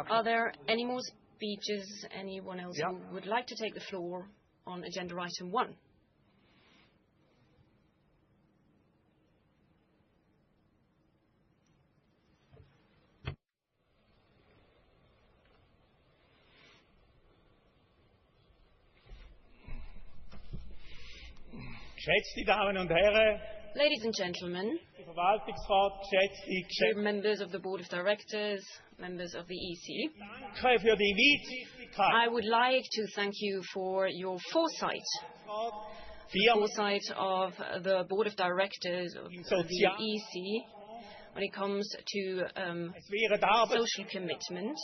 Are there any more speeches? Anyone else who would like to take the floor on agenda item 1? Geschätzte Damen und Herren, ladies and gentlemen, Verwaltungsrat, dear members of the Board of Directors, members of the EC, danke für die Weitsichtigkeit. I would like to thank you for your foresight, the foresight of the Board of Directors of the EC when it comes to social commitment.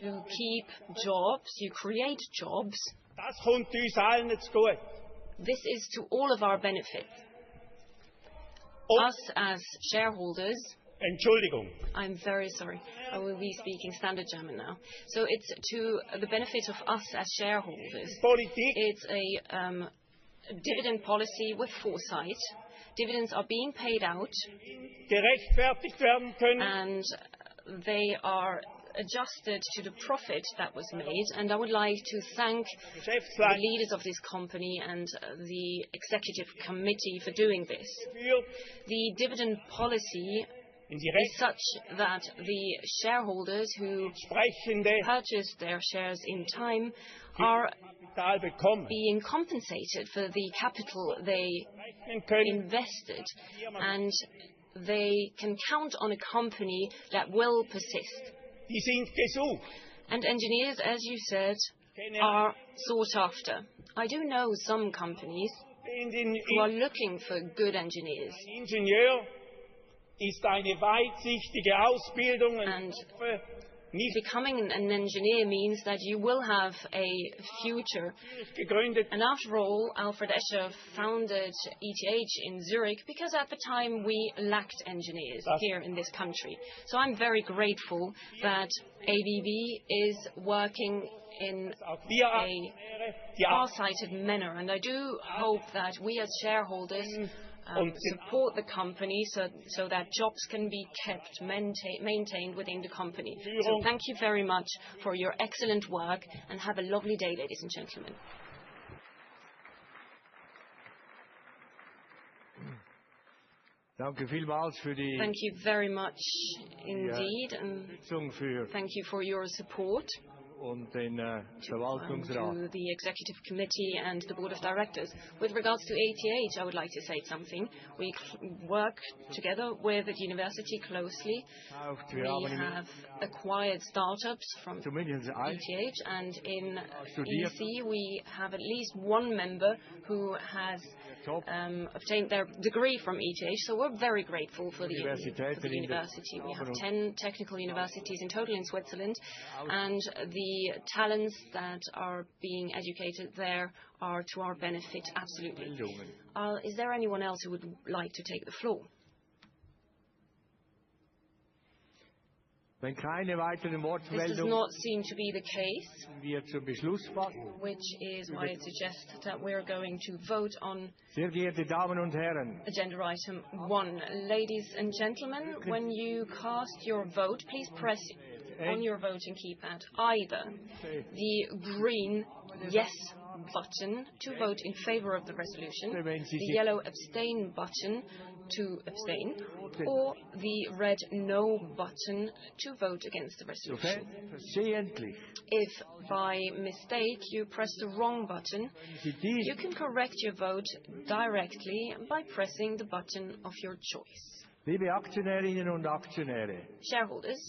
You keep jobs, you create jobs. Das kommt uns allen zugute. This is to all of our benefit. Us as shareholders. Entschuldigung. I'm very sorry. I will be speaking standard German now. So it's to the benefit of us as shareholders. It's a dividend policy with foresight. Dividends are being paid out. Gerechtfertigt werden können. And they are adjusted to the profit that was made, and I would like to thank the leaders of this company and the executive committee for doing this. The dividend policy is such that the shareholders who purchased their shares in time are being compensated for the capital they invested, and they can count on a company that will persist. And engineers, as you said, are sought after. I do know some companies who are looking for good engineers. And becoming an engineer means that you will have a future. And after all, Alfred Escher founded ETH in Zurich because at the time we lacked engineers here in this country. So I'm very grateful that ABB is working in a far-sighted manner. And I do hope that we as shareholders support the company so that jobs can be kept maintained within the company. So thank you very much for your excellent work, and have a lovely day, ladies and gentlemen. Thank you very much indeed, and thank you for your support. To the Executive Committee and the Board of Directors. With regards to ATH, I would like to say something. We work together with the university closely. We have acquired startups from ATH, and in EC we have at least one member who has obtained their degree from ETH, so we're very grateful for the university. We have 10 technical universities in total in Switzerland, and the talents that are being educated there are to our benefit, absolutely. Is there anyone else who would like to take the floor? This does not seem to be the case, which is why I suggest that we're going to vote on agenda item 1. Ladies and gentlemen, when you cast your vote, please press on your voting keypad either the green yes button to vote in favor of the resolution, the yellow abstain button to abstain, or the red no button to vote against the resolution. If by mistake you press the wrong button, you can correct your vote directly by pressing the button of your choice. Liebe Aktionärinnen und Aktionäre, Shareholders,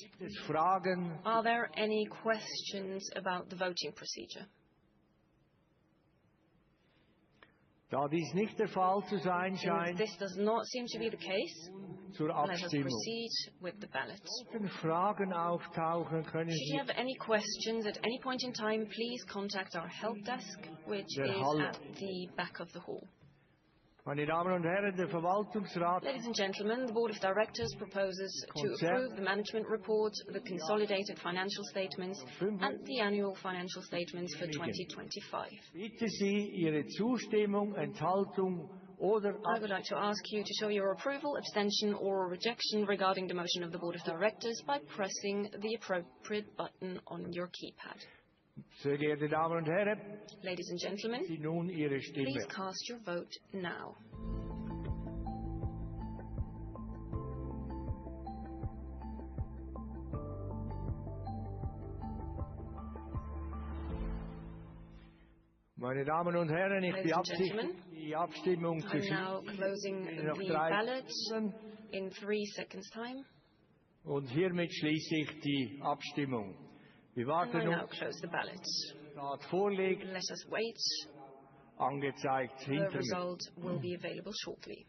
are there any questions about the voting procedure? Da dies nicht der Fall zu sein scheint, this does not seem to be the case, zur let us Abstimmung. proceed with the ballot. Wenn Fragen auftauchen, können Should Sie you have any questions at any point in time, please contact our help desk, which Der is Hall. at the back of the hall. Meine Damen und Herren, der Verwaltungsrat Ladies and gentlemen, the Board of Directors proposes to Konzern- approve the management report, the consolidated financial statements, and the annual financial statements for 2025. bitte Sie, Ihre Zustimmung, Enthaltung oder I would like to ask you to show your approval, abstention, or rejection regarding the motion of the Board of Directors by pressing the appropriate button on your keypad. Sehr geehrte Damen und Herren, Ladies and gentlemen, Sie nun Ihre Stimme. please cast your vote now. Meine Damen und Herren, ich Ladies and gentlemen, die Abstimmung zu I'm now closing noch the 3 ballot Minuten in 3 seconds' time. und hiermit schließe ich die Abstimmung. Wir And I warten now uns, close the ballot. was vorliegt, Let us wait. angezeigt The hinter mir. result will be available shortly.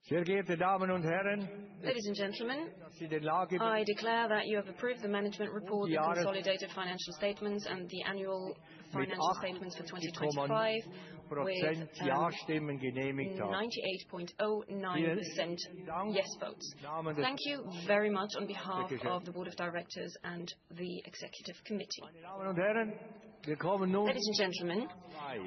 Sehr geehrte Damen und Herren, Ladies and gentlemen, dass Sie den Lage I declare that you have approved the management report, the Jahres- consolidated financial statements, and the annual financial statements for 2025 with Ja-Stimmen genehmigt haben. 98.09% yes votes. Thank you very much on behalf of the Board of Directors and the Executive Committee. Meine Damen und Herren, wir kommen nun Ladies and gentlemen,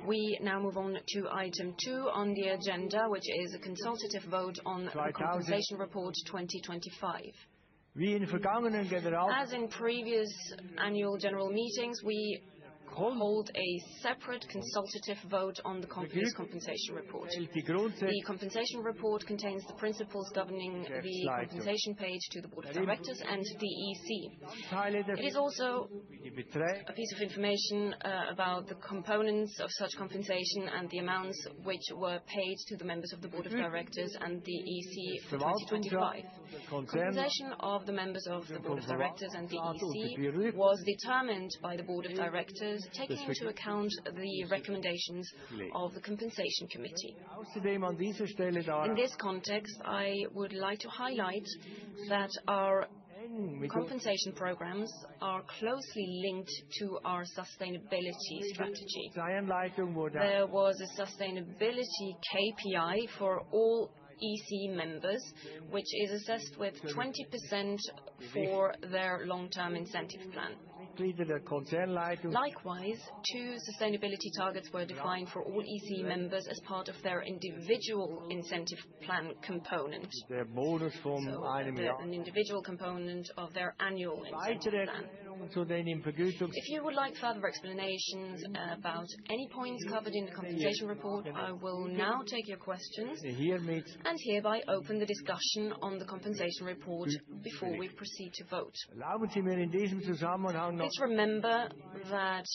we now move on to item 2 on the agenda, which is a consultative vote on the Compensation Report 2025. wie in vergangenen General As in previous annual general meetings, we hold a separate consultative vote on the company's compensation report. die Grundsätze The compensation report contains the principles governing the compensation paid to the Board of Directors and the EC. It is also die Beträge a piece of information about the components of such compensation and the amounts which were paid to the members of the Board of Directors and the EC for 2025. Compensation of the members of the Board of Directors and the EC was determined by the Board of Directors, taking into account the recommendations of the Compensation Committee. außerdem an dieser Stelle In this context, I would like to highlight that our compensation programs are closely linked to our sustainability strategy. Einleitung wurde There was a sustainability KPI for all EC members, which is assessed with 20% for their long-term incentive plan. Mitglieder der Konzernleitung Likewise, 2 sustainability targets were defined for all EC members as part of their individual incentive plan component. der Bonus von So, einem Jahr. an individual component of their annual incentive Weitere plan. Erklärungen zu den im Vergütungs If you would like further explanations about any points covered in the compensation report, I will now take your questions hiermit and hereby open the discussion on the compensation report before we proceed to vote. erlauben Sie mir in diesem Zusammenhang noch Please remember that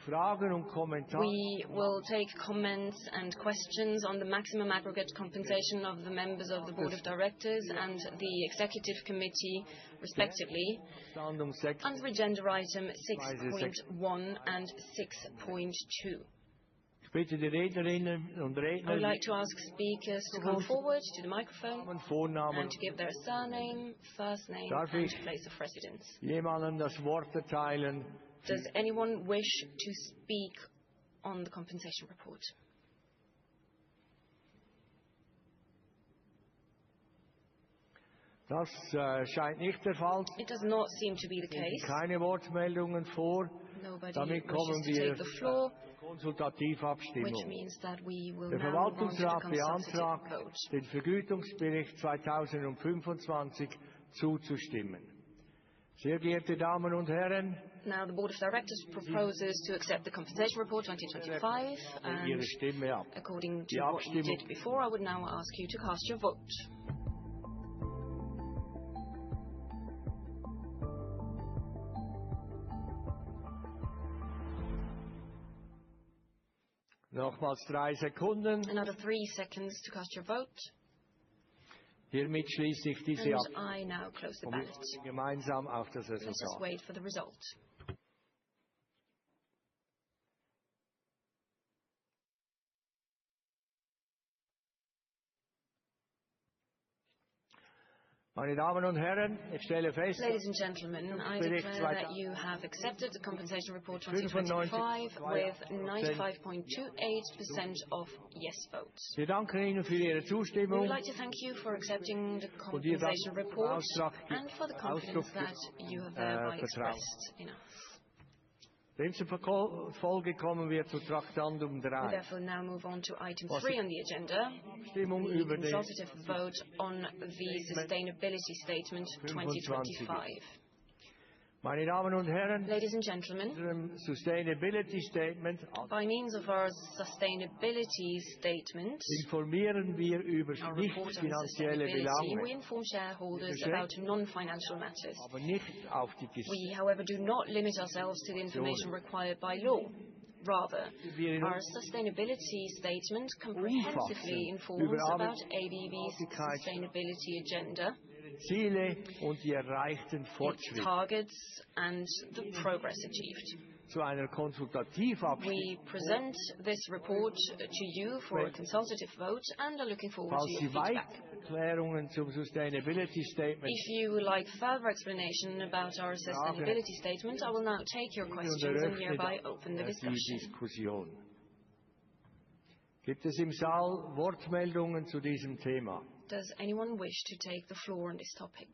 Fragen und Kommentare we will take comments and questions on the maximum aggregate compensation of the members of the Board of Directors and the Executive Committee, respectively, Standung 6 under agenda item 6.1 and 6.2. Ich bitte die Rednerinnen und I Redner would like to ask speakers to come forward to the microphone Namen, Vornamen and to give their surname, first name, Darf and ich- place of residence. jemandem das Wort erteilen. Does anyone wish to speak on the compensation report? Das scheint nicht der Fall. It does not seem to be the Es liegen case. keine Wortmeldungen vor. Nobody Damit kommen wishes to wir take the floor, zur Konsultativabstimmung. which means that we will Der now move on to the Verwaltungsrat consultative beantragt, vote. den Vergütungsbericht 2025 zuzustimmen. Sehr geehrte Damen und Herren, now the Board of Directors proposes to accept the compensation report 2025, and according to what you did before, I would now ask you to cast your vote. Nochmals 3 Sekunden. Another 3 seconds to cast your vote. Hiermit schließe ich diese And I now close the ballot. Gemeinsam auf das Let us Resultat. wait for the result. Meine Damen und Herren, ich stelle fest, Ladies and gentlemen, I declare that you have accepted the compensation report 2025 with 95.28% of yes votes. wir danken Ihnen für Ihre We Zustimmung would like to thank you for accepting the und Ihr compensation report Auftrag and for the confidence that you have thereby expressed in us. Demzufolge kommen wir zu Traktandum We 3. therefore now move on to item 3 on the agenda, Abstimmung the über den consultative vote on the Sustainability Statement 2025. Meine Damen und Herren, Ladies and gentlemen, unserem Sustainability Statement by means of our Sustainability Statement, informieren wir über our nicht report on finanzielle sustainability, we Belange, inform shareholders about non-financial matters. aber nicht auf die We, however, do not limit ourselves to the information required by law. Rather, our sustainability statement comprehensively informs about ABB's sustainability agenda, Ziele und die erreichten its Fortschritte. targets, and the progress achieved. Zu einer Konsultativabstimmung, We present this report to you for a consultative vote and are looking forward to falls your Sie feedback. weitere Erklärungen zum Sustainability Statement If you would like further explanation about our sustainability statement, I will now take your questions and hereby open the die discussion. Diskussion. Gibt es im Saal Wortmeldungen zu diesem Thema? Does anyone wish to take the floor on this topic?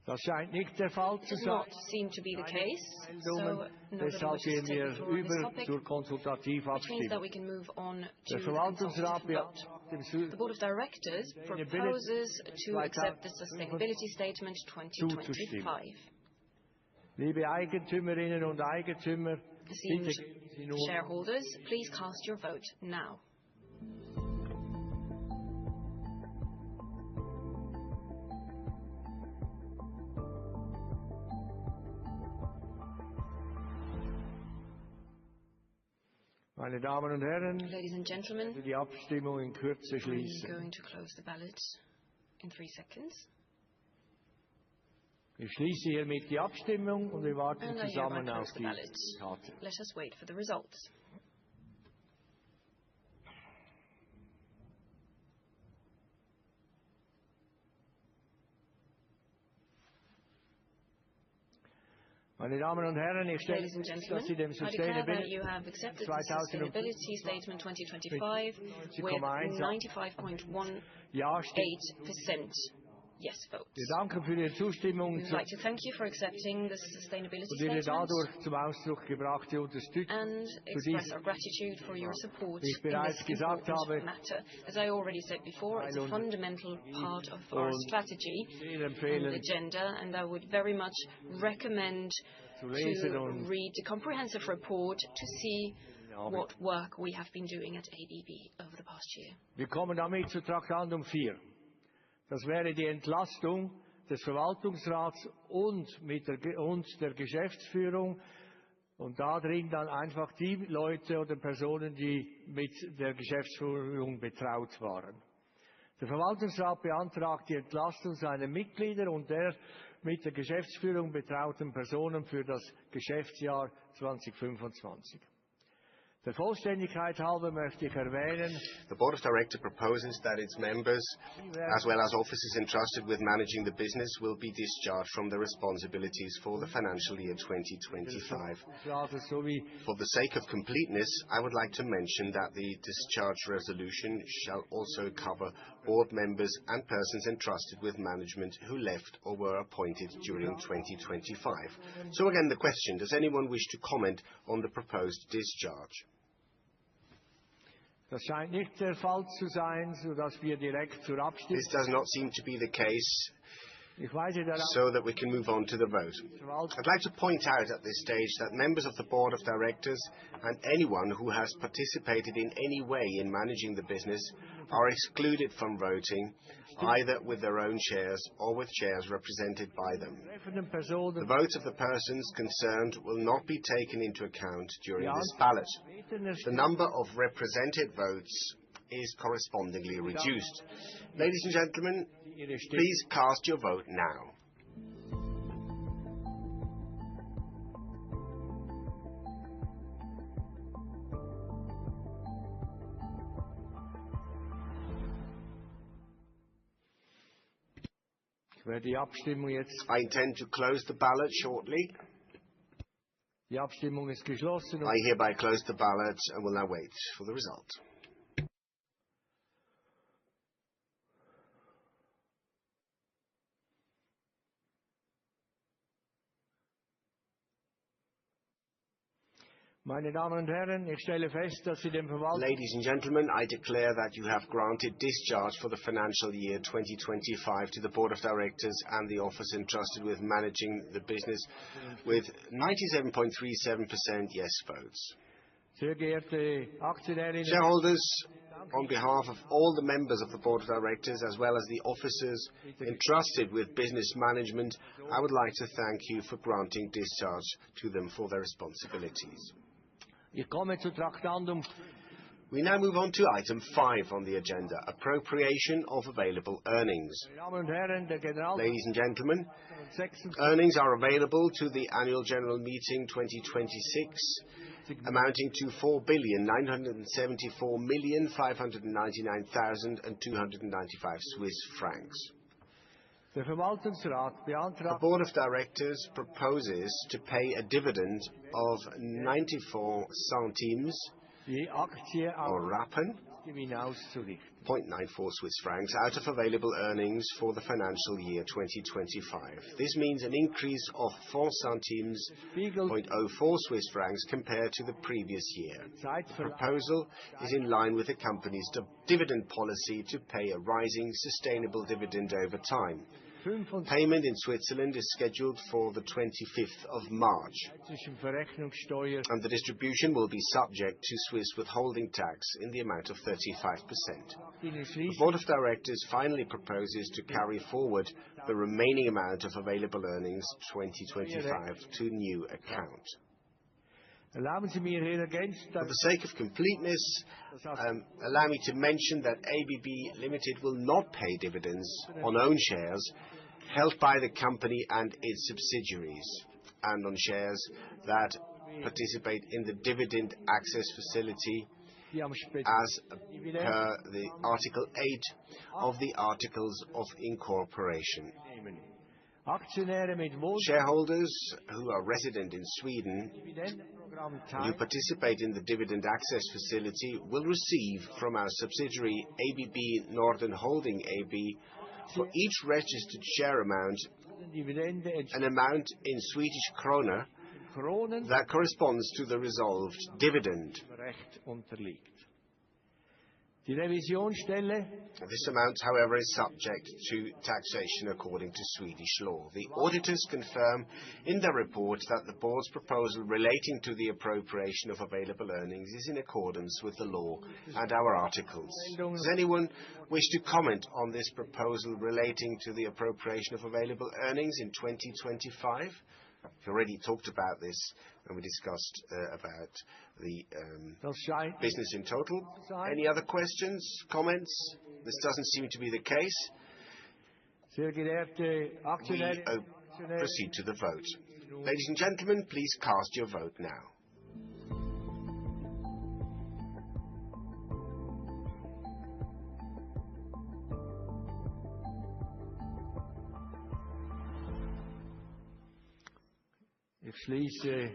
Das scheint nicht der Fall zu Does sein. not seem to be the case, so nobody Deshalb wishes gehen to take wir the floor on this über topic, zur which means Konsultativabstimmung. that we can move on to Der the Verwaltungsrat consultative vote. beantragt The Board of Directors proposes to accept the Sustainability Statement 2025. Liebe Eigentümerinnen und Eigentümer, Esteemed bitte geben Sie nun shareholders, please cast your vote now. Meine Damen und Herren, Ladies and ich gentlemen, werde die Abstimmung in Kürze I'm schließen. going to close the ballot in 3 seconds. Ich schließe hiermit die Abstimmung und wir warten And I hereby zusammen auf close the die ballot. Resultate. Let us wait for the results. Meine Damen und Herren, ich stelle Ladies and fest, dass Sie gentlemen, dem I declare that Sustainability you have accepted the 2025 Sustainability Statement 2025 with 95.18% Ja-Stimmen. yes votes. Wir danken für Ihre Zustimmung We would like to thank you for accepting the Sustainability und Ihre Statement dadurch zum Ausdruck gebrachte Unterstützung and für express dies. our gratitude for your support Wie ich in bereits this gesagt important habe, matter. As I already said before, it's a fundamental part of our strategy sehr and empfehlen, agenda, and I would very much recommend zu lesen to und read the comprehensive report to see what work we have been doing at ABB over the past year. wir kommen damit zu Traktandum 4. Das wäre die Entlastung des Verwaltungsrats und der Geschäftsführung und da drin dann einfach die Leute oder Personen, die mit der Geschäftsführung betraut waren. Der Verwaltungsrat beantragt die Entlastung seiner Mitglieder und der mit der Geschäftsführung betrauten Personen für das Geschäftsjahr 2025. Der Vollständigkeit halber möchte ich erwähnen, The Board of Directors proposes that its members, as well as officers entrusted with managing the business, will be discharged from their responsibilities for the financial year 2025. sowie For the sake of completeness, I would like to mention that the discharge resolution shall also cover board members and persons entrusted with management who left or were appointed during 2025. So again, the question, does anyone wish to comment on the proposed discharge? Das scheint nicht der Fall zu sein, sodass wir direkt zur Abstimmung. This does not seem to be the case, so that we can move on to the vote. I'd like to point out at this stage that members of the Board of Directors and anyone who has participated in any way in managing the business are excluded from voting, either with their own shares or with shares represented by them. The votes of the persons concerned will not be taken into account during this ballot. The number of represented votes is correspondingly reduced. Ladies and gentlemen, please cast your vote now. I intend to close the ballot shortly. I hereby close the ballot and will now wait for the result. Meine Damen und Herren, ich stelle fest, dass Sie dem Ladies and gentlemen, I declare that you have granted discharge for the financial year 2025 to the Board of Directors and the office entrusted with managing the business with 97.37% yes votes. Sehr geehrte Aktionärinnen, Shareholders, on behalf of all the members of the Board of Directors as well as the officers entrusted with business management, I would like to thank you for granting discharge to them for their responsibilities. Ich komme zu Traktandum. We now move on to item 5 on the agenda, appropriation of available earnings. Ladies and gentlemen, earnings are available to the Annual General Meeting 2026, amounting to 4,974,599,295 Swiss francs. The Board of Directors proposes to pay a dividend of 94 centimes or Rappen, 0.94 Swiss francs out of available earnings for the financial year 2025. This means an increase of 4 centimes, 0.04 Swiss francs compared to the previous year. The proposal is in line with the company's dividend policy to pay a rising, sustainable dividend over time. Payment in Switzerland is scheduled for the 25th of March, and the distribution will be subject to Swiss withholding tax in the amount of 35%. The Board of Directors finally proposes to carry forward the remaining amount of available earnings 2025 to new account. For the sake of completeness, allow me to mention that ABB Limited will not pay dividends on own shares held by the company and its subsidiaries, and on shares that participate in the dividend access facility as per the Article 8 of the Articles of Incorporation. Shareholders who are resident in Sweden and who participate in the dividend access facility will receive from our subsidiary ABB Norden Holding AB for each registered share amount an amount in Swedish krona that corresponds to the resolved dividend. This amount, however, is subject to taxation according to Swedish law. The auditors confirm in their report that the board's proposal relating to the appropriation of available earnings is in accordance with the law and our articles. Does anyone wish to comment on this proposal relating to the appropriation of available earnings in 2025? We already talked about this when we discussed about the business in total. Any other questions, comments? This doesn't seem to be the case. We proceed to the vote. Ladies and gentlemen, please cast your vote now.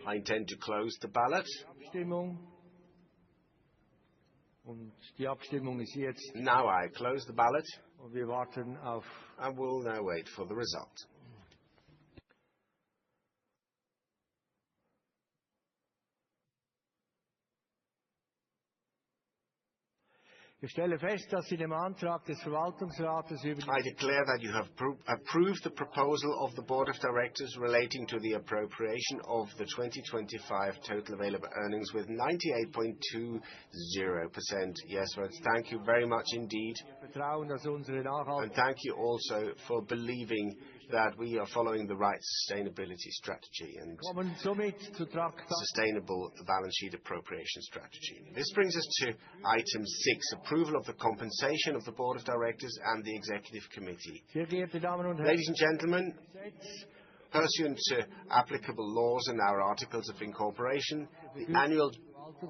I intend to close the ballot. Now I close the ballot and we'll now wait for the result. Ich stelle fest, dass Sie dem Antrag des Verwaltungsrates über I declare that you have approved the proposal of the Board of Directors relating to the appropriation of the 2025 total available earnings with 98.20% yes votes. Thank you very much indeed. Vertrauen, dass unsere And thank you also for believing that we are following the right sustainability strategy and sustainable balance sheet appropriation strategy. This brings us to item 6, approval of the compensation of the Board of Directors and the Executive Committee. Ladies and gentlemen, pursuant to applicable laws and our articles of incorporation, the annual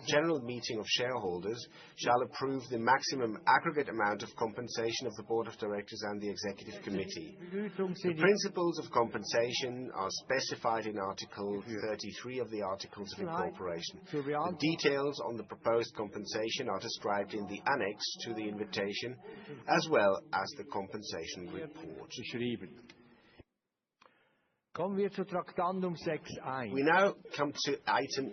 General Meeting of Shareholders shall approve the maximum aggregate amount of compensation of the Board of Directors and the Executive Committee. The principles of compensation are specified in Article 33 of the Articles of Incorporation. The details on the proposed compensation are described in the annex to the invitation, as well as the compensation report. We now come to item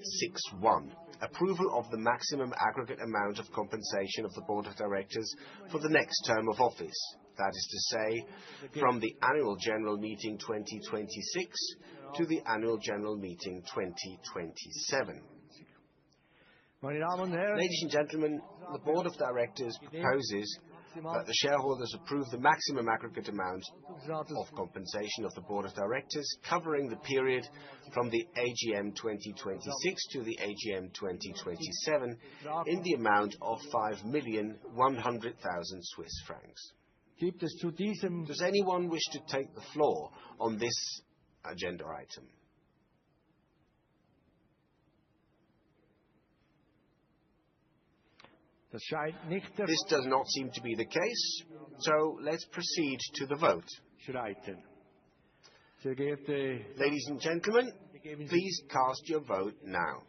6.1, approval of the maximum aggregate amount of compensation of the Board of Directors for the next term of office. That is to say, from the Annual General Meeting 2026 to the Annual General Meeting 2027. Ladies and gentlemen, the Board of Directors proposes that the shareholders approve the maximum aggregate amount of compensation of the Board of Directors covering the period from the AGM 2026 to the AGM 2027 in the amount of 5,100,000 Swiss francs. Does anyone wish to take the floor on this agenda item? This does not seem to be the case, so let's proceed to the vote. Ladies and gentlemen, please cast your vote now.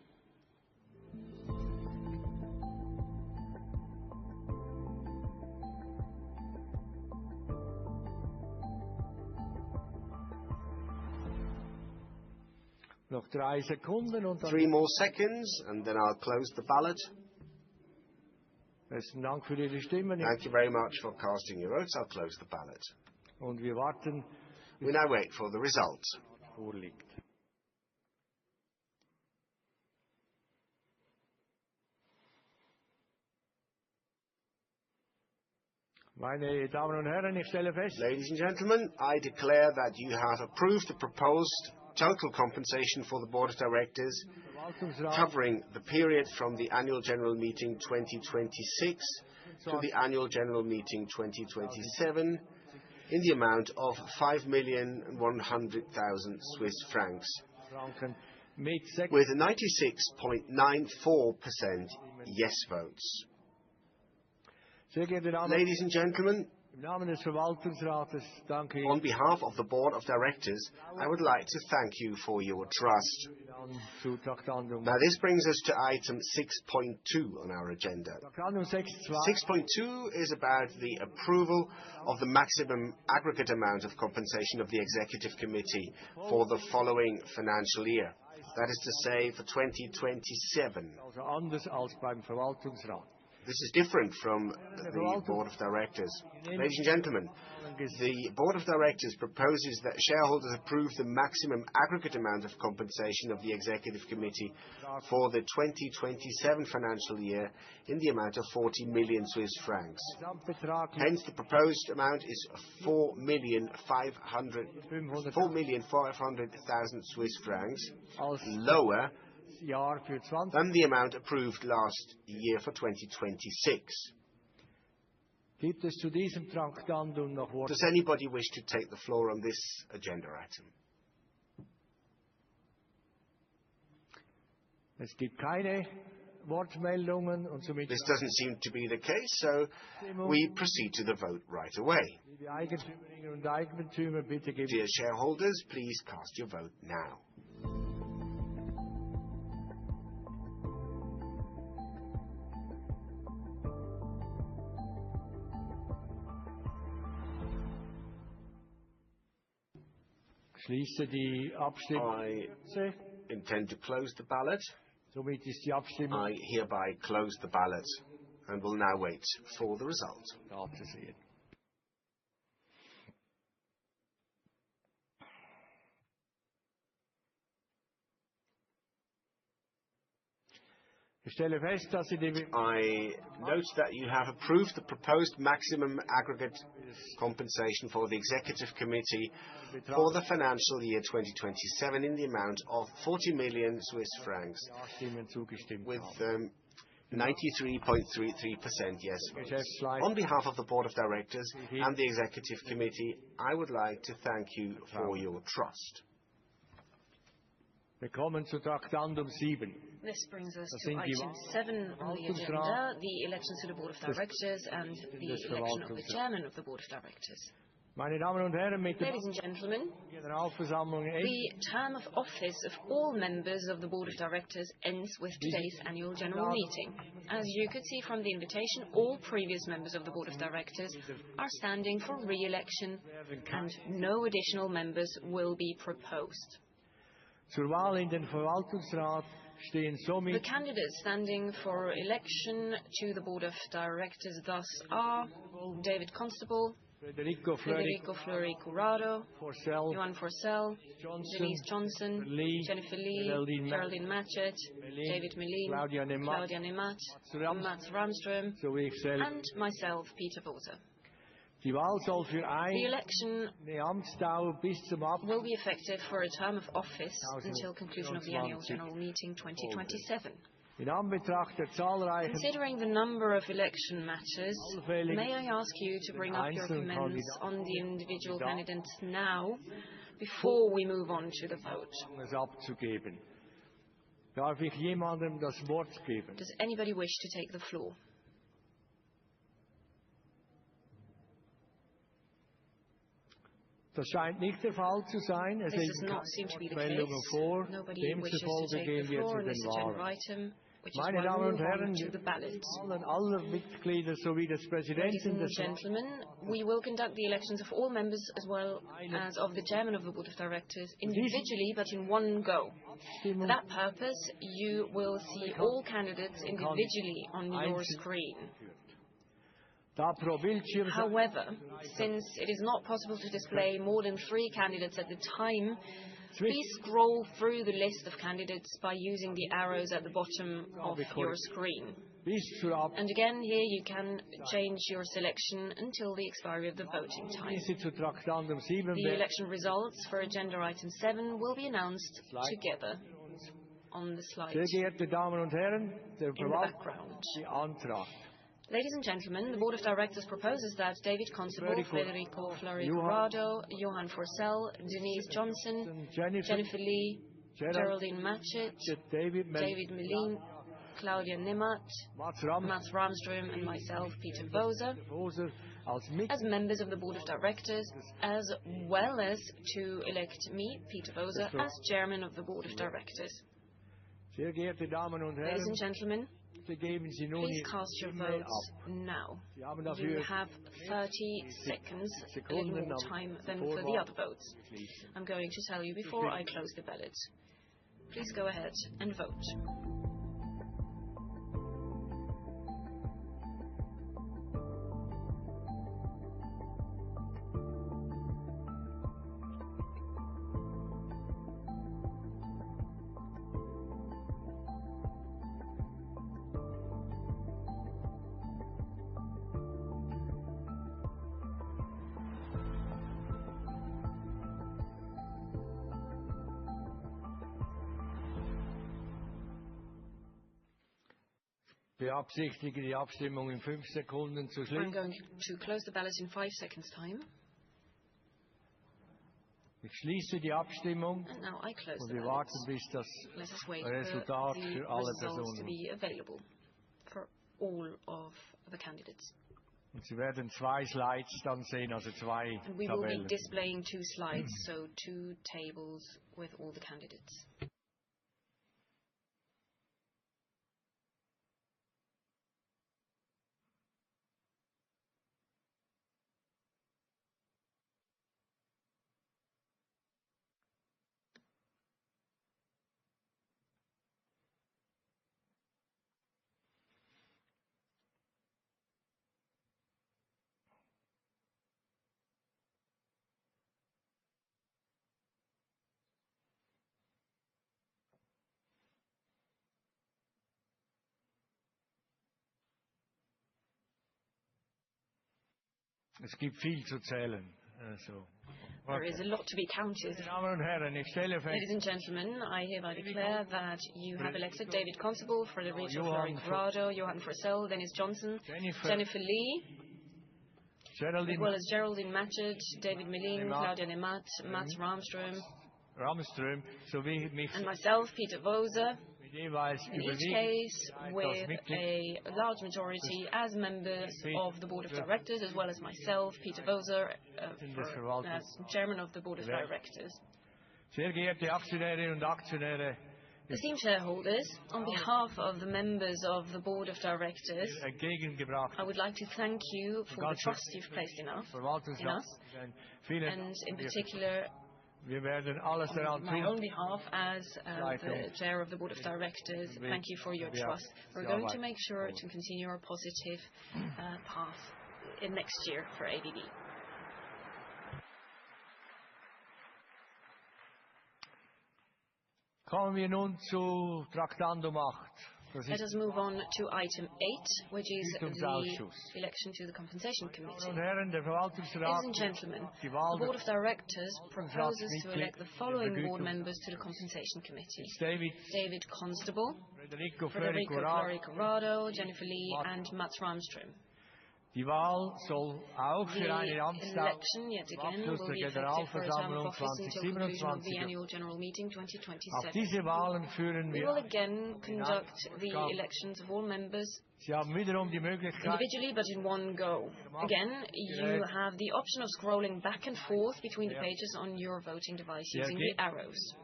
Noch 3 Sekunden und dann 3 more seconds, and then I'll close the ballot. Besten Dank für Ihre Stimmen. Thank you very much for casting your votes. I'll close the ballot. Und wir warten, We now wait for the result. vorliegt. Meine Damen und Herren, ich stelle fest, Ladies and gentlemen, I declare that you have approved the proposed total compensation for the Board of Directors covering the period from the Annual General Meeting 2026 to the Annual General Meeting 2027 in the amount of 5,100,000 Swiss francs with 96.94% yes votes. Ladies and gentlemen, im Namen des Verwaltungsrates danke on behalf of the Board of Directors, I would like to thank you for your trust. zu Traktandum. Now this brings us to item 6.2 on our agenda. Traktandum 6.2 6.2 is about the approval of the maximum aggregate amount of compensation of the Executive Committee for the following financial year. That is to say, for 2027. also anders als beim Verwaltungsrat. This is different from the Board of Directors. Ladies and gentlemen, the Board of Directors proposes that shareholders approve the maximum aggregate amount of compensation of the Executive Committee for the 2027 financial year in the amount of 40 million Swiss francs. Hence, the proposed amount is 4,500,000 Swiss francs, lower than the amount approved last year for 2026. Gibt es zu diesem Traktandum noch Worte? Does anybody wish to take the floor on this agenda item? Es gibt keine Wortmeldungen und somit This doesn't seem to be the case, so we proceed to the vote right away. liebe Eigentümerinnen und Eigentümer, bitte geben Dear shareholders, please cast your vote now. schließe die Abstimmung. I intend to close the ballot. Somit ist die Abstimmung. I hereby close the ballot. and will now wait for the result. I note that you have approved the proposed maximum aggregate compensation for the Executive Committee for the financial year 2027 in the amount of 40 million Swiss francs, with 93.33% yes votes. On behalf of the Board of Directors and the Executive Committee, I would like to thank you for your trust. Wir kommen zu Traktandum 7. This brings us to item 7 on the agenda, the elections to the Board of Directors and the election of the Chairman of the Board of Directors. Meine Damen und Herren, mit der Ladies and gentlemen, Generalversammlung the term of office of all members of the Board of Directors ends with today's annual general meeting. As you could see from the invitation, all previous members of the Board of Directors are standing for re-election and no additional members will be proposed. Zur Wahl in den Verwaltungsrat stehen somit the candidates standing for election to the Board of Directors thus are David Constable, Federico Fleury Curado, Johan Forssell, Denise Johnson, Jennifer Lee, Geraldine Matchett, David Melin, Claudia Nemat, Mats Ramström, and myself, Peter Voser. Die Wahl soll für The election eine Amtsdauer bis zum will be effective for a term of office until conclusion of the annual general meeting 2027. In Anbetracht der zahlreichen Considering the number of election matters, may I ask you to bring up your comments on the individual candidates now, before we move on to the vote? abzugeben. Darf ich jemandem das Wort geben? Does anybody wish to take the floor? Das scheint nicht der Fall zu sein. Es This does liegen not seem to be the Meldungen case. vor. Nobody wishes to Demzufolge take gehen the wir floor zu on den this agenda Wahlen. item, which is Meine why Damen we und move on Herren, to the ballot. alle Mitglieder sowie des Ladies Präsidenten and des gentlemen, we will conduct the elections of all members as well as of the chairman of the Board of Directors individually, but in one go. For that purpose, you will see all candidates individually on your screen. However, since it is not possible to display more than 3 candidates at a time, please scroll through the list of candidates by using the arrows at the bottom of your screen. And again, here you can change your selection until the expiry of the voting time. The election results for agenda item 7 will be announced together on the slide in the background. Ladies and gentlemen, the Board of Directors proposes that David Constable, Federico Fleury Curado, Johan Forssell, Denise Johnson, Jennifer Lee, Geraldine Matchett, David Melin, Claudia Nemat, Mats Ramström, and myself, Peter Voser, as members of the Board of Directors, as well as to elect me, Peter Voser, as Chairman of the Board of Directors. Ladies and gentlemen, please cast your votes now. You have 30 seconds, a little more time than for the other votes. I'm going to tell you before I close the ballot. Please go ahead and vote. Beabsichtige die Abstimmung in 5 Sekunden zu I'm schließen. going to close the ballot in 5 seconds' time. Ich schließe die Abstimmung And now I close und the wir ballot. warten, bis das Let us wait Resultat for the für alle results to Personen. be available for all of the candidates. Und Sie werden 2 Slides dann sehen, also 2 And we will be Tabellen. displaying 2 slides, so 2 tables with all the candidates. Es gibt viel zu zählen. There is a lot to be counted. Ladies and gentlemen, I hereby declare that you have elected David Constable, Frederico Floricorado, Johan Forsell, Dennis Johnson, Jennifer Lee, as well as Geraldine Matchett, David Millin, Claudia Nemat, Mats Ramström, and myself, Peter Voser, in each case with a large majority as members of the Board of Directors, as well as myself, Peter Voser, as Chairman of the Board of Directors. Esteemed shareholders, on behalf of the members of the Board of Directors, I would like to thank you for the trust you've placed in us, and in particular, on my own behalf as the Chair of the Board of Directors, thank you for your trust. We're going to make sure to continue our positive path in next year for ABB. Kommen wir nun zu Traktandum 8. Let us move on to item 8, which is the election to the Compensation Committee. Ladies and gentlemen, the Board of Directors proposes to elect the following board members to the Compensation Committee: David Constable, Frederico Floricorado, Jennifer Lee, and Mats Ramström. Die Wahl soll auch für eine election yet again will be effective for a term of office until conclusion of the annual general meeting 2027. Auf diese Wahlen führen we will again conduct the elections of all members Sie haben wiederum die Möglichkeit, individually but in one go. Again, you have the option of scrolling back and forth between the pages on your voting device using the arrows.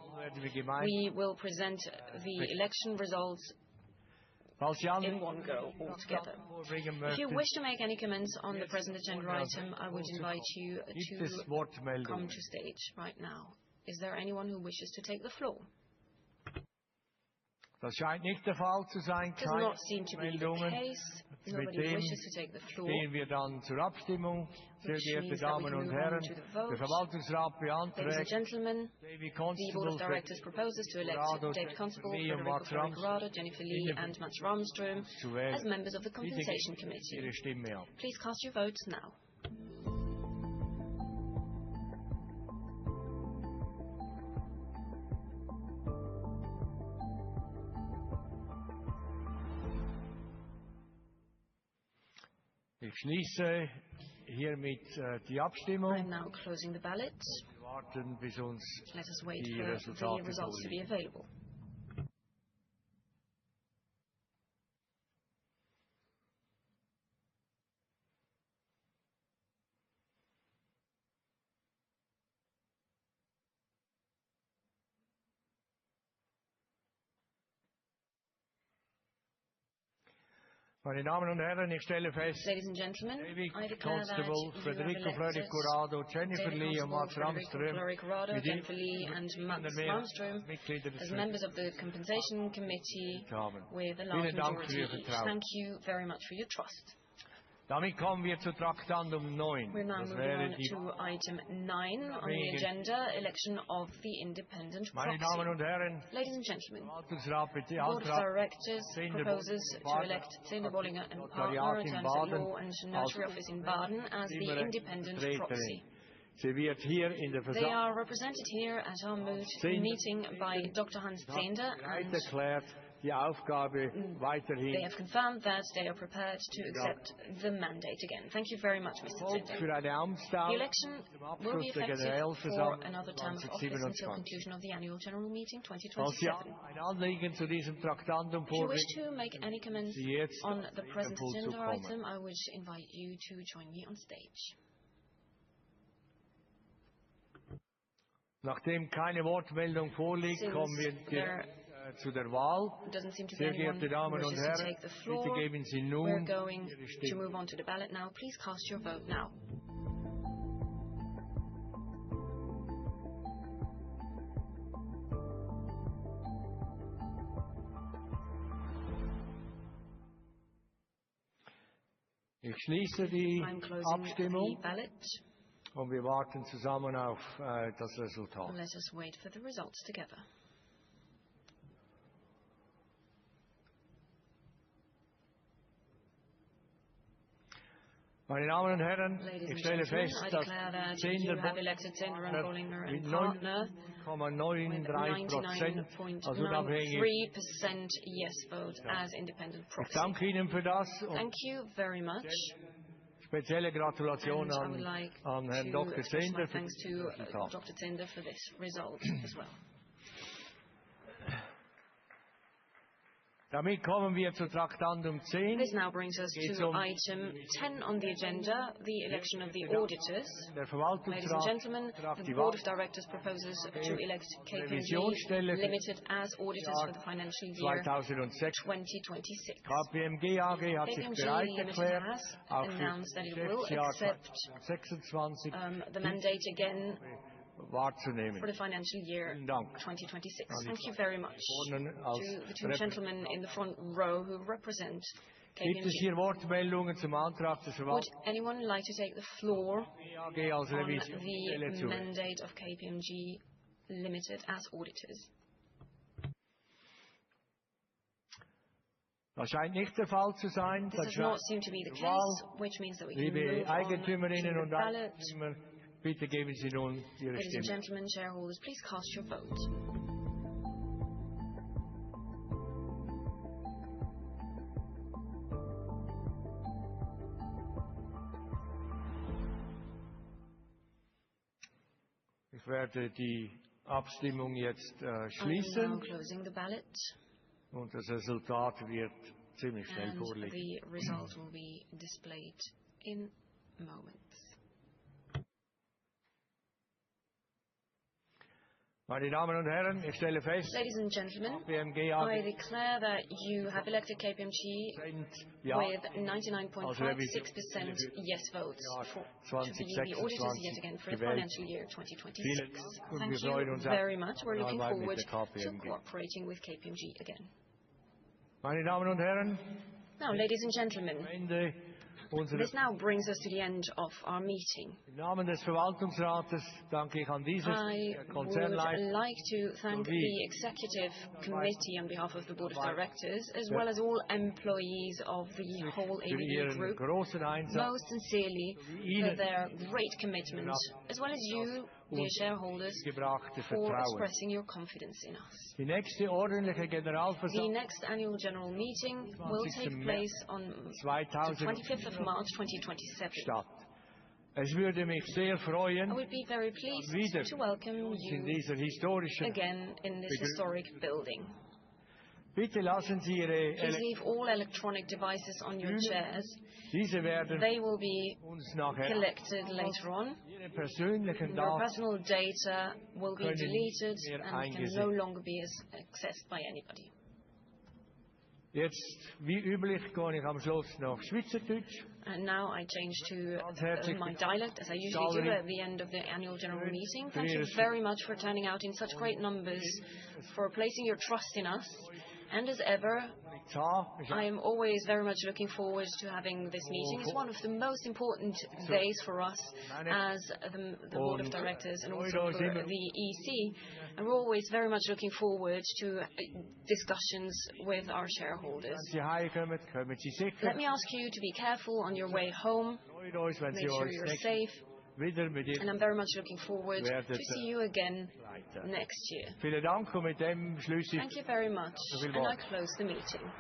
We will present the election results in one go altogether. If you wish to make any comments on the present agenda item, I would invite you to come to stage right now. Is there anyone who wishes to take the floor? Das scheint nicht der Fall zu sein. Does not seem to be the case. Nobody wishes to take the floor. Gehen wir dann zur Abstimmung. Sehr geehrte Damen und Herren, der Verwaltungsrat beantragt, the Board of Directors proposes to elect David Constable, Frederico Floricorado, Jennifer Lee, and Mats Ramström as members of the Compensation Committee. Please cast your votes now. Ich schließe hiermit die Abstimmung. I'm now closing the ballot. Wir warten, bis uns Let us wait die for the Resultate results to be available. Meine Damen und Herren, ich stelle fest, Ladies and gentlemen, I David declare that Constable, you have Frederico elected Floricorado, Jennifer David Lee und Mats Constable, Ramström Frederico Floricorado, Jennifer Lee, and Mats Ramström as members of the Compensation Committee with a large majority each. Thank you very much for your trust. Damit kommen wir zu Traktandum 9. We're now moving on to item 9 on the agenda, election of the independent Meine proxy. Damen und Herren, Ladies and gentlemen, Verwaltungsrat the Board of Directors proposes to elect Zehnder Bollinger and Partner, attorneys at law and notary office in Baden, as the independent proxy. Sie wird hier in der They are represented here at our meeting by Dr. Hans Zehnder, and erklärt, die Aufgabe weiterhin they have confirmed that they are prepared to accept the mandate again. Thank you very much, Mr. Zehnder. für eine The Amtsdauer election will be effective for another term of office until conclusion of the annual general meeting Falls Sie 2027. ein Anliegen zu diesem Traktandum If you wish vorlegen, to make any comments Sie jetzt on the auf present den Pult zu agenda kommen. item, I would invite you to join me on stage. Nachdem keine Wortmeldung vorliegt, Since kommen wir there zu der Wahl. doesn't seem to be Sehr anyone geehrte who Damen und wishes to Herren, take the bitte floor. geben Sie We're nun going Ihre to Stimme. move on to the ballot now. Please cast your vote now. Ich schließe die I'm closing Abstimmung the ballot. und wir warten zusammen auf das Resultat. Let us wait for the results together. Meine Damen und Herren, Ladies ich and stelle gentlemen, fest, I dass declare that Zehnder you have elected Zehnder and Bollinger mit and Partner with 9,93%, also unabhängig. 99.93% yes vote as independent Ich proxy. danke Ihnen für das und Thank you very much. spezielle Gratulation And I would like an Herrn to Dr. express my Zehnder für thanks dieses to Resultat. Dr. Zehnder for this result as well. Damit kommen wir zu Traktandum 10. This now brings us to item 10 on the agenda, the election of the auditors. Ladies and gentlemen, the Board of Directors proposes to elect KPMG Limited as auditors for the financial year 2026. KPMG AG hat sich bereit erklärt, has auch announced that für it das will Geschäftsjahr accept 2026 the mandate again wahrzunehmen. for the financial year Vielen Dank. 2026. Thank you very much Als to the two gentlemen in the front row who represent Gibt es KPMG. hier Wortmeldungen zum Antrag des Would anyone like to take the floor AG als on Revisionsstelle the zu? mandate of KPMG Limited as auditors? Das scheint nicht der Fall zu sein. This does not seem to be the case, which means that we can Liebe move on to Eigentümerinnen the und ballot. Eigentümer, bitte geben Sie nun Ihre Ladies and Stimme. gentlemen, shareholders, please cast your vote. Ich werde die Abstimmung jetzt I am now schließen closing the ballot, und das Resultat wird ziemlich schnell and vorliegen. the result will be displayed in moments. Meine Damen und Herren, ich stelle fest, Ladies and gentlemen, KPMG I AG declare that you have elected KPMG ja, with 99.56% yes votes to be the auditors yet again for the financial year 2026. Thank you very much. We're looking forward to cooperating with KPMG again. Meine Damen und Herren, Now, ladies and gentlemen, am Ende unserer this now brings us to the end of our meeting. Im Namen des Verwaltungsrates danke ich an dieses I would Konzernleiter like to thank the Executive Committee on behalf of the Board of Directors, as well as all employees of the whole für ABB Ihren Group, großen Einsatz. most sincerely for their great commitment, as well as you, dear shareholders, gebrachte for Vertrauen. expressing your confidence in us. Die nächste ordentliche The Generalversammlung next annual general meeting will take place on the 25th of March 2027. statt. Es würde mich sehr I freuen, would be very pleased wieder to welcome in you dieser historischen again in this historic building. Bitte lassen Sie Ihre Please leave all electronic devices on your chairs. diese werden They will be uns nachher collected later on. Ihre persönlichen Your Daten personal data will be können deleted mehr and can eingesehen. no longer be accessed by anybody. Jetzt, wie üblich, gehe ich am Schluss noch Schweizerdeutsch. And now I change to herzlich my dialect, as I usually do at the end of the annual general meeting. Thank you very much for turning out in such great numbers, for placing your trust in us. And as ever, I am always very much looking forward to having this meeting. It's one of the most important days for us as the Board of Directors and also for the EC. And we're always very much looking forward to discussions with our shareholders. Let me ask you to be careful on your way home. Make sure you're safe. And I'm very much looking forward to see you again next year. Thank you very much. And I close the meeting.